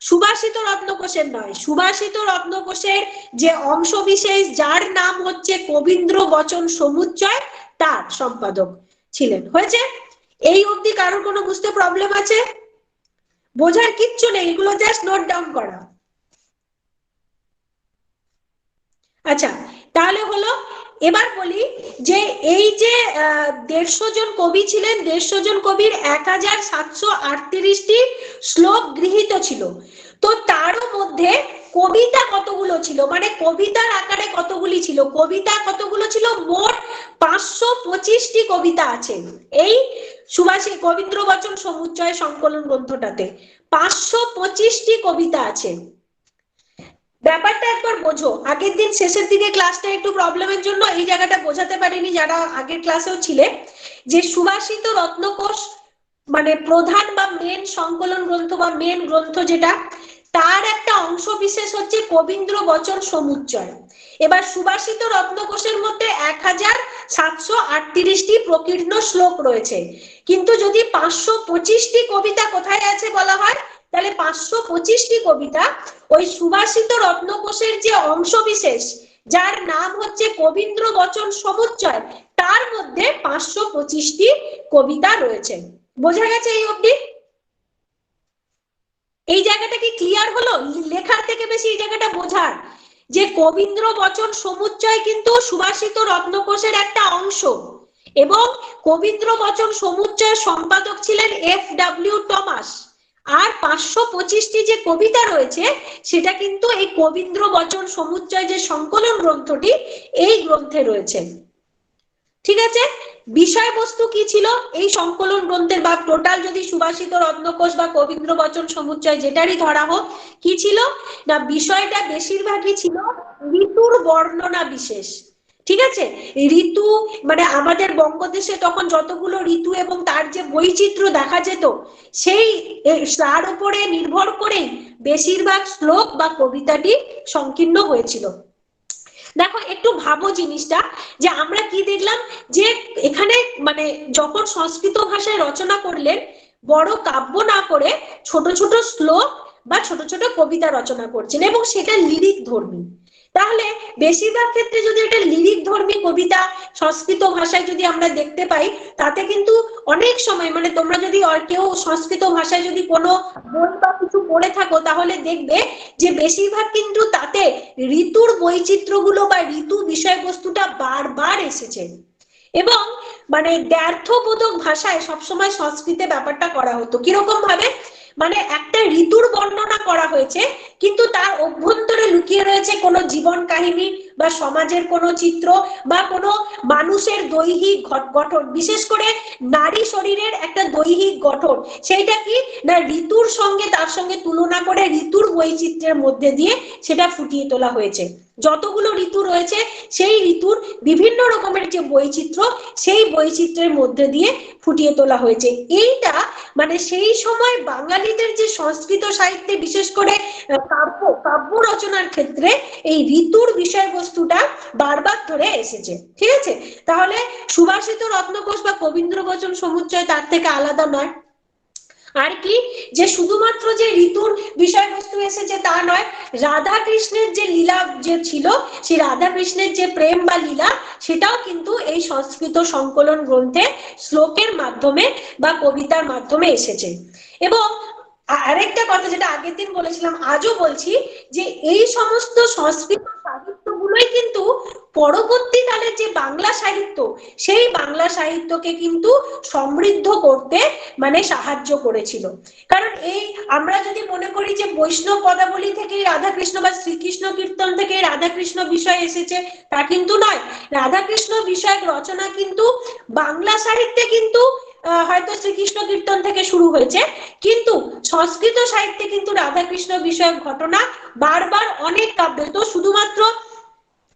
সুভাষিত রত্নকোষের নয়, সুভাষিত রত্নকোষের যে অংশ বিশেষ যার নাম হচ্ছে কবীন্দ্র বচন সমুচ্চয়, তার সম্পাদক ছিলেন। হয়েছে? এই অবধি কারোর কোনো বুঝতে প্রবলেম আছে? বোঝার কিচ্ছু নেই, এগুলো জাস্ট নোট ডাউন করা। আচ্ছা, তাহলে হলো, এবার বলি যে এই যে 150 জন কবি ছিলেন, 150 জন কবির 1738টি শ্লোক গৃহীত ছিল। তো তারও মধ্যে কবিতা কতগুলো ছিল, মানে কবিতার আকারে কতগুলি ছিল? কবিতা কতগুলো ছিল? মোট 525টি কবিতা আছে এই সুভাষিত কবীন্দ্র বচন সমুচ্চয় সংকলন গ্রন্থটাতে। 525টি কবিতা আছে। ব্যাপারটা একবার বোঝো। আগের দিন শেষের দিকে ক্লাসটা একটু প্রবলেমের জন্য এই জায়গাটা বোঝাতে পারিনি যারা আগের ক্লাসেও ছিলে, যে সুভাষিত রত্নকোষ মানে প্রধান বা মেন সংকলন গ্রন্থ বা মেন গ্রন্থ যেটা, তার একটা অংশ বিশেষ হচ্ছে কবীন্দ্র বচন সমুচ্চয়। এবার সুভাষিত রত্নকোষের মধ্যে 1738টি প্রকীর্ণ শ্লোক রয়েছে, কিন্তু যদি 525টি কবিতা কোথায় আছে বলা হয়, তাহলে 525টি কবিতা ওই সুভাষিত রত্নকোষের যে অংশ বিশেষ যার নাম হচ্ছে কবীন্দ্র বচন সমুচ্চয়, তার মধ্যে 525টি কবিতা রয়েছে। বোঝা গেছে এই অবধি? এই জায়গাটা কি ক্লিয়ার হলো? লেখার থেকে বেশি এই জায়গাটা বোঝার, যে কবীন্দ্র বচন সমুচ্চয় কিন্তু সুভাষিত রত্নকোষের একটা অংশ, এবং কবীন্দ্র বচন সমুচ্চয়ের সম্পাদক ছিলেন F.W. টমাস। আর 525টি যে কবিতা রয়েছে সেটা কিন্তু এই কবীন্দ্র বচন সমুচ্চয় যে সংকলন গ্রন্থটি, এই গ্রন্থে রয়েছে। ঠিক আছে, বিষয়বস্তু কি ছিল এই সংকলন গ্রন্থের, বা টোটাল যদি সুভাষিত রত্নকোষ বা কবীন্দ্র বচন সমুচ্চয় যেটারই ধরা হোক, কি ছিল না, বিষয়টা বেশিরভাগই ছিল ঋতুর বর্ণনা বিশেষ। ঠিক আছে, ঋতু মানে আমাদের বঙ্গদেশে তখন যতগুলো ঋতু এবং তার যে বৈচিত্র্য দেখা যেত, সেই তার উপরে নির্ভর করেই বেশিরভাগ শ্লোক বা কবিতাটি সংকীর্ণ হয়েছিল। দেখো একটু ভাবো জিনিসটা, যে আমরা কি দেখলাম, যে এখানে মানে যখন সংস্কৃত ভাষায় রচনা করলেন, বড় কাব্য না করে ছোট ছোট শ্লোক বা ছোট ছোট কবিতা রচনা করছেন, এবং সেটা লিরিক ধর্মী। তাহলে বেশিরভাগ ক্ষেত্রে যদি এটা লিরিক ধর্মী কবিতা সংস্কৃত ভাষায় যদি আমরা দেখতে পাই, তাতে কিন্তু অনেক সময় মানে তোমরা যদি কেউ সংস্কৃত ভাষায় যদি কোনো বই বা কিছু পড়ে থাকো, তাহলে দেখবে যে বেশিরভাগ কিন্তু তাতে ঋতুর বৈচিত্র্যগুলো বা ঋতু বিষয়বস্তুটা বারবার এসেছে, এবং মানে দ্ব্যর্থবোধক ভাষায় সবসময় সংস্কৃতে ব্যাপারটা করা হতো। কিরকম ভাবে, মানে একটা ঋতুর বর্ণনা করা হয়েছে কিন্তু তার অভ্যন্তরে লুকিয়ে রয়েছে রয়েছে কোনো জীবন কাহিনী বা সমাজের কোনো চিত্র বা কোনো মানুষের দৈহিক গঠন, বিশেষ করে নারী শরীরের একটা দৈহিক গঠন, সেইটা কি না ঋতুর সঙ্গে তার সঙ্গে তুলনা করে ঋতুর বৈচিত্র্যের মধ্যে দিয়ে সেটা ফুটিয়ে তোলা হয়েছে। যতগুলো ঋতু রয়েছে সেই ঋতুর বিভিন্ন রকমের যে বৈচিত্র্য, সেই বৈচিত্র্যের মধ্যে দিয়ে ফুটিয়ে তোলা হয়েছে। এইটা মানে সেই সময় বাঙালিদের যে সংস্কৃত সাহিত্যে বিশেষ করে কাব্য রচনার ক্ষেত্রে এই ঋতুর বিষয়বস্তুটা বারবার ধরে এসেছে। ঠিক আছে, তাহলে সুভাষিত রত্নকোষ বা কবীন্দ্রবচন সমুচ্চয় তার থেকে আলাদা নয়। আর কি যে শুধুমাত্র যে ঋতুর বিষয়বস্তু এসেছে তা নয়, রাধা কৃষ্ণের যে লীলা যে ছিল, সেই রাধা কৃষ্ণের যে প্রেম বা লীলা, সেটাও কিন্তু এই সংস্কৃত সংকলন গ্রন্থে শ্লোকের মাধ্যমে বা কবিতার মাধ্যমে এসেছে। এবং আরেকটা কথা যেটা আগের দিন বলেছিলাম, আজও বলছি, যে এই সমস্ত সংস্কৃত সাহিত্যগুলোই কিন্তু পরবর্তীকালে যে বাংলা সাহিত্য, সেই বাংলা সাহিত্যকে কিন্তু সমৃদ্ধ করতে মানে সাহায্য করেছিল। কারণ এই আমরা যদি মনে করি যে বৈষ্ণব পদাবলী থেকে রাধাকৃষ্ণ বা শ্রীকৃষ্ণ কীর্তন থেকে রাধাকৃষ্ণ বিষয় এসেছে, তা কিন্তু নয়। রাধাকৃষ্ণ বিষয়ক রচনা কিন্তু বাংলা সাহিত্যে কিন্তু হয়তো শ্রীকৃষ্ণ কীর্তন থেকে শুরু হয়েছে, কিন্তু সংস্কৃত সাহিত্যে কিন্তু রাধাকৃষ্ণ বিষয়ক ঘটনা বারবার অনেক কাব্যে, তো শুধুমাত্র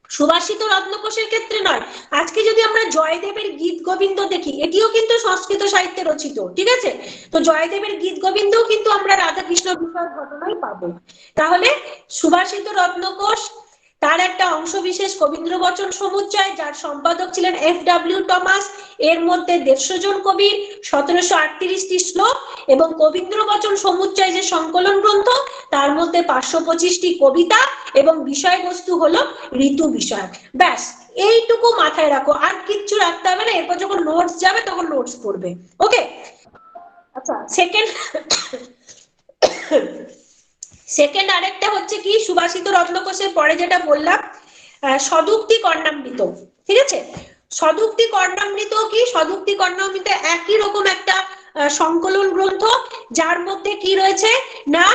সুভাষিত রত্নকোষের ক্ষেত্রে নয়, আজকে যদি আমরা জয়দেবের গীত গোবিন্দ দেখি, এটিও কিন্তু সংস্কৃত সাহিত্যে রচিত। ঠিক আছে, তো জয়দেবের গীত গোবিন্দও কিন্তু আমরা রাধাকৃষ্ণ বিষয়ক ঘটনাই পাবো। তাহলে সুভাষিত রত্নকোষ, তার একটা অংশ বিশেষ কবীন্দ্রবচন সমুচ্চয়, যার সম্পাদক ছিলেন F.W. টমাস, এর মধ্যে 150 জন কবির 1738টি শ্লোক, এবং কবীন্দ্রবচন সমুচ্চয় যে সংকলন গ্রন্থ, তার মধ্যে 525টি কবিতা, এবং বিষয়বস্তু হলো ঋতু বিষয়ক। ব্যাস এইটুকু মাথায় রাখো, আর কিচ্ছু রাখতে হবে না। এরপর যখন নোটস যাবে তখন নোটস পড়বে। ওকে, আচ্ছা সেকেন্ড আরেকটা হচ্ছে কি, সুভাষিত রত্নকোষের পরে যেটা বললাম সদুক্তি কর্ণামৃত। ঠিক আছে, সদুক্তি কর্ণামৃত কি, সদুক্তি কর্ণামৃত একই রকম একটা সংকলন গ্রন্থ, যার মধ্যে কি রয়েছে না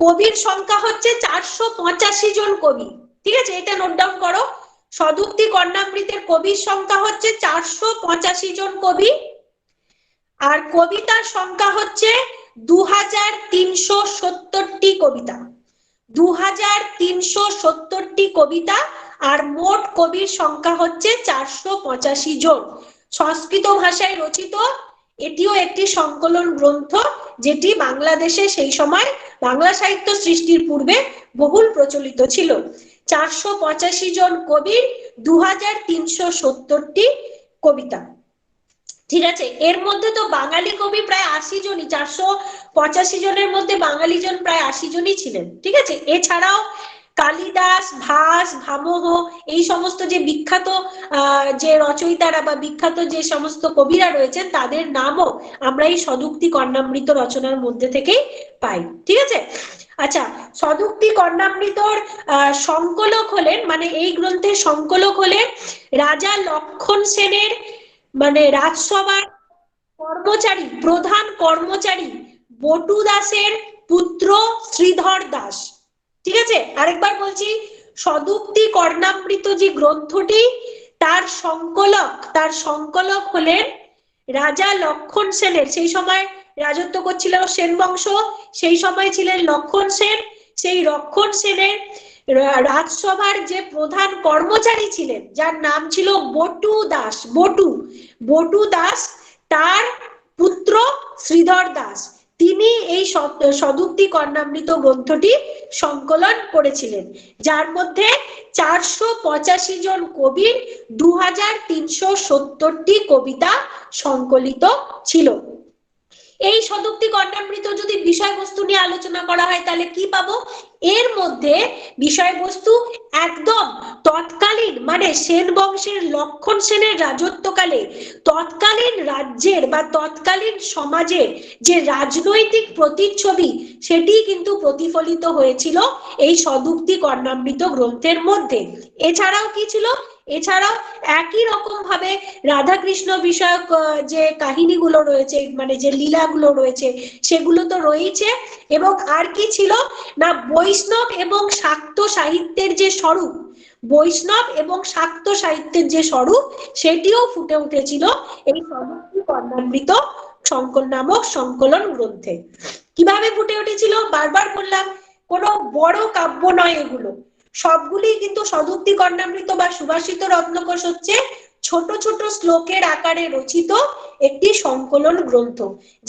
কবির সংখ্যা হচ্ছে 485 জন কবি। ঠিক আছে, এটা নোট ডাউন করো। সদুক্তি কর্ণামৃতের কবির সংখ্যা হচ্ছে 485 জন কবি, আর কবিতার সংখ্যা হচ্ছে 2370টি কবিতা, 2370টি কবিতা, আর মোট কবির সংখ্যা হচ্ছে 485 জন। সংস্কৃত ভাষায় রচিত এটিও একটি সংকলন গ্রন্থ, যেটি বাংলাদেশে সেই সময় বাংলা সাহিত্য সৃষ্টির পূর্বে বহুল প্রচলিত ছিল। 485 জন কবির 2370টি কবিতা। ঠিক আছে, এর মধ্যে তো বাঙালি কবি প্রায় 80 জনই, 485 জনের মধ্যে বাঙালি জন প্রায় 80 জনই ছিলেন। ঠিক আছে, এছাড়াও কালিদাস, ভাস, ভামহ, এই সমস্ত যে বিখ্যাত যে রচয়িতারা বা বিখ্যাত যে সমস্ত কবিরা রয়েছেন, তাদের নামও আমরা এই সদুক্তি কর্ণামৃত রচনার মধ্যে থেকেই পাই। ঠিক আছে, আচ্ছা, সদুক্তি কর্ণামৃতর সংকলক হলেন, মানে এই গ্রন্থের সংকলক হলেন রাজা লক্ষণ সেনের, মানে রাজসভার কর্মচারী, প্রধান কর্মচারী বটু দাসের পুত্র শ্রীধর দাস। ঠিক আছে, আরেকবার বলছি, সদুক্তি কর্ণামৃত যে গ্রন্থটি, তার সংকলক হলেন রাজা লক্ষণ সেনের। সেই সময় রাজত্ব করছিল সেন বংশ, সেই সময় ছিলেন লক্ষণ সেন। সেই লক্ষণ সেনের রাজসভার যে প্রধান কর্মচারী ছিলেন, যার নাম ছিল বটু দাস, বটু দাস, তার পুত্র শ্রীধর দাস, তিনি এই সদুক্তি কর্ণামৃত গ্রন্থটি সংকলন করেছিলেন, যার মধ্যে 485 জন কবির 2370টি কবিতা সংকলিত ছিল। এই সদুক্তি কর্ণামৃত যদি বিষয়বস্তু নিয়ে আলোচনা করা হয়, তাহলে কি পাবো? এর মধ্যে বিষয়বস্তু একদম তৎকালীন, মানে সেন বংশের লক্ষণ সেনের রাজত্বকালে তৎকালীন রাজ্যের বা তৎকালীন সমাজের যে রাজনৈতিক প্রতিচ্ছবি, সেটি কিন্তু প্রতিফলিত হয়েছিল এই সদুক্তি কর্ণামৃত গ্রন্থের মধ্যে। এছাড়াও কি ছিল, এছাড়াও একই রকম ভাবে রাধাকৃষ্ণ বিষয়ক যে কাহিনীগুলো রয়েছে, মানে যে লীলাগুলো রয়েছে সেগুলো তো রয়েছে। এবং আর কি ছিল না, বৈষ্ণব এবং শাক্ত সাহিত্যের যে স্বরূপ, বৈষ্ণব এবং শাক্ত সাহিত্যের যে স্বরূপ সেটিও ফুটে উঠেছিল এই সদুক্তি কর্ণামৃত নামক সংকলন গ্রন্থে। কিভাবে ফুটে উঠেছিল বারবার বললাম, কোনো বড় কাব্য নয়, এগুলো সবগুলি কিন্তু সদুক্তি কর্ণামৃত বা সুভাষিত রত্নকোষ হচ্ছে ছোট ছোট শ্লোকের আকারে রচিত একটি সংকলন গ্রন্থ,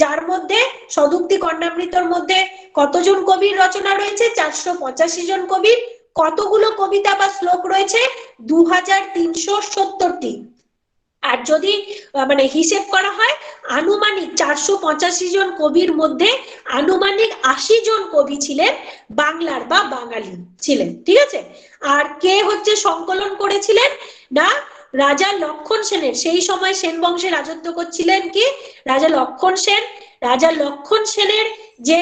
যার মধ্যে সদুক্তি কর্ণামৃতর মধ্যে কতজন কবির রচনা রয়েছে? 485 জন কবির। কতগুলো কবিতা বা শ্লোক রয়েছে? 2370টি। আর যদি মানে হিসেব করা হয়, আনুমানিক 485 জন কবির মধ্যে আনুমানিক 80 জন কবি ছিলেন বাংলার বা বাঙালি ছিলেন, ঠিক আছে? আর কে হচ্ছে সংকলন করেছিলেন না, রাজা লক্ষণ সেনের। সেই সময় সেন বংশে রাজত্ব করছিলেন কি রাজা লক্ষণ সেন। রাজা লক্ষণ সেনের যে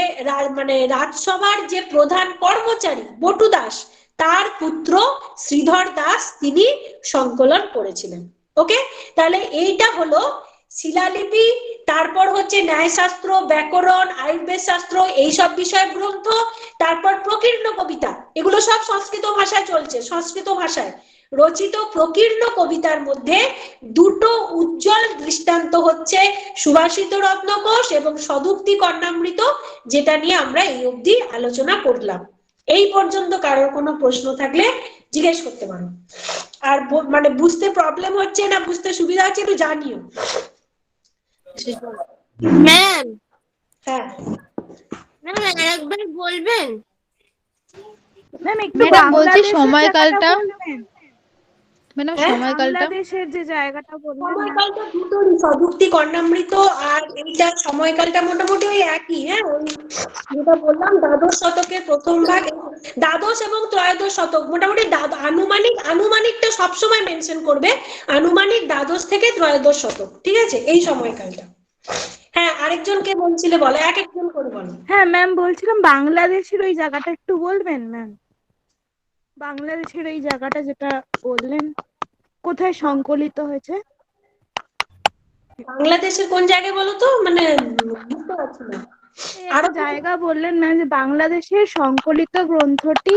মানে রাজসভার যে প্রধান কর্মচারী বটু দাস, তার পুত্র শ্রীধর দাস তিনি সংকলন করেছিলেন। ওকে, তাহলে এইটা হলো শিলালিপি। তারপর হচ্ছে ন্যায়শাস্ত্র, ব্যাকরণ, আয়ুর্বেদ শাস্ত্র, এইসব বিষয়ক গ্রন্থ। তারপর প্রকীর্ণ কবিতা, এগুলো সব সংস্কৃত ভাষায় চলছে। সংস্কৃত ভাষায় রচিত প্রকীর্ণ কবিতার মধ্যে দুটো উজ্জ্বল দৃষ্টান্ত হচ্ছে সুভাষিত রত্নকোষ এবং সদুক্তি কর্ণামৃত, যেটা নিয়ে আমরা এই অবধি আলোচনা করলাম। এই পর্যন্ত কারোর কোনো প্রশ্ন থাকলে জিজ্ঞেস করতে পারো। আর মানে বুঝতে প্রবলেম হচ্ছে না বুঝতে সুবিধা হচ্ছে একটু জানিও। ম্যাম, হ্যাঁ ম্যাম আরেকবার বলবেন? ম্যাম একটু বাংলাদেশের সময়কালটা বলবেন? ম্যাডাম সময়কালটা, বাংলাদেশের যে জায়গাটা বললেন। সময়কালটা দুটোরই, সদুক্তি কর্ণামৃত আর এইটা সময়কালটা মোটামুটি ওই একই। হ্যাঁ, ওই যেটা বললাম দ্বাদশ শতকের প্রথম ভাগ, দ্বাদশ এবং ত্রয়োদশ শতক মোটামুটি আনুমানিকটা সবসময় মেনশন করবে, আনুমানিক দ্বাদশ থেকে ত্রয়োদশ শতক, ঠিক আছে এই সময়কালটা। হ্যাঁ, আরেকজনকে বলছিলে, বলো, এক একজন করে বলো। হ্যাঁ ম্যাম, বলছিলাম বাংলাদেশের ওই জায়গাটা একটু বলবেন ম্যাম? বাংলাদেশের এই জায়গাটা যেটা বললেন, কোথায় সংকলিত হয়েছে? বাংলাদেশের কোন জায়গায় বলো তো, মানে বুঝতে পারছি না। আরো জায়গা বললেন ম্যাম, যে বাংলাদেশের সংকলিত গ্রন্থটি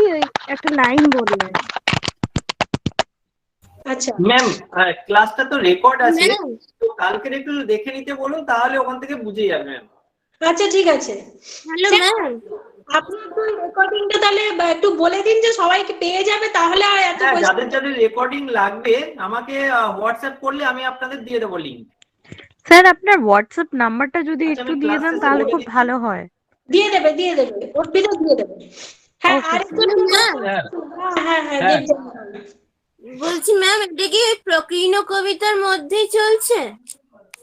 একটা লাইন বললেন। আচ্ছা ম্যাম, ক্লাসটা তো রেকর্ড আছে, তো কালকে একটু দেখে নিতে বলুন, তাহলে ওখান থেকে বুঝে যাবে ম্যাম। আচ্ছা ঠিক আছে। হ্যালো ম্যাম, আপনি একটু রেকর্ডিংটা তাহলে একটু বলে দিন যে সবাইকে পেয়ে যাবে, তাহলে আর এত যাদের যাদের রেকর্ডিং লাগবে আমাকে হোয়াটসঅ্যাপ করলে আমি আপনাদের দিয়ে দেবো লিংক। স্যার আপনার হোয়াটসঅ্যাপ নাম্বারটা যদি একটু দিয়ে দেন তাহলে খুব ভালো হয়। দিয়ে দেবে অর্পিতা দিয়ে দেবে। হ্যাঁ, আরেকজন হ্যাঁ বলছি ম্যাম, এটা কি প্রকীর্ণ কবিতার মধ্যেই চলছে?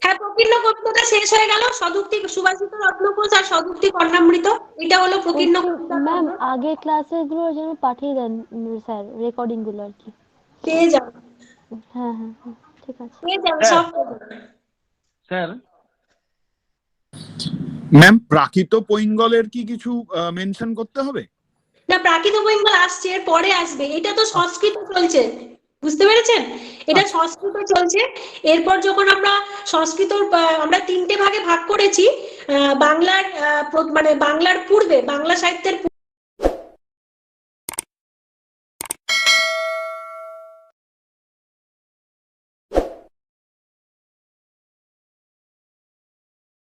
হ্যাঁ, প্রকীর্ণ কবিতাটা শেষ হয়ে গেল। সদুক্তি সুভাষিত রত্নকোষ আর সদুক্তি কর্ণামৃত, এটা হলো প্রকীর্ণ কবিতা। ম্যাম আগে ক্লাসের গুলো যেন পাঠিয়ে দেন স্যার, রেকর্ডিং গুলো আর কি পেয়ে যাও। হ্যাঁ হ্যাঁ ঠিক আছে, পেয়ে যাও সব। স্যার ম্যাম, প্রাকৃত পৈঙ্গলের কি কিছু মেনশন করতে হবে? না, প্রাকৃত পৈঙ্গল আসছে, এর পরে আসবে। এটা তো সংস্কৃত চলছে, বুঝতে পেরেছেন? এটা সংস্কৃত চলছে। এরপর যখন আমরা সংস্কৃত আমরা 3টে ভাগে ভাগ করেছি, বাংলার মানে বাংলার পূর্বে, বাংলা সাহিত্যের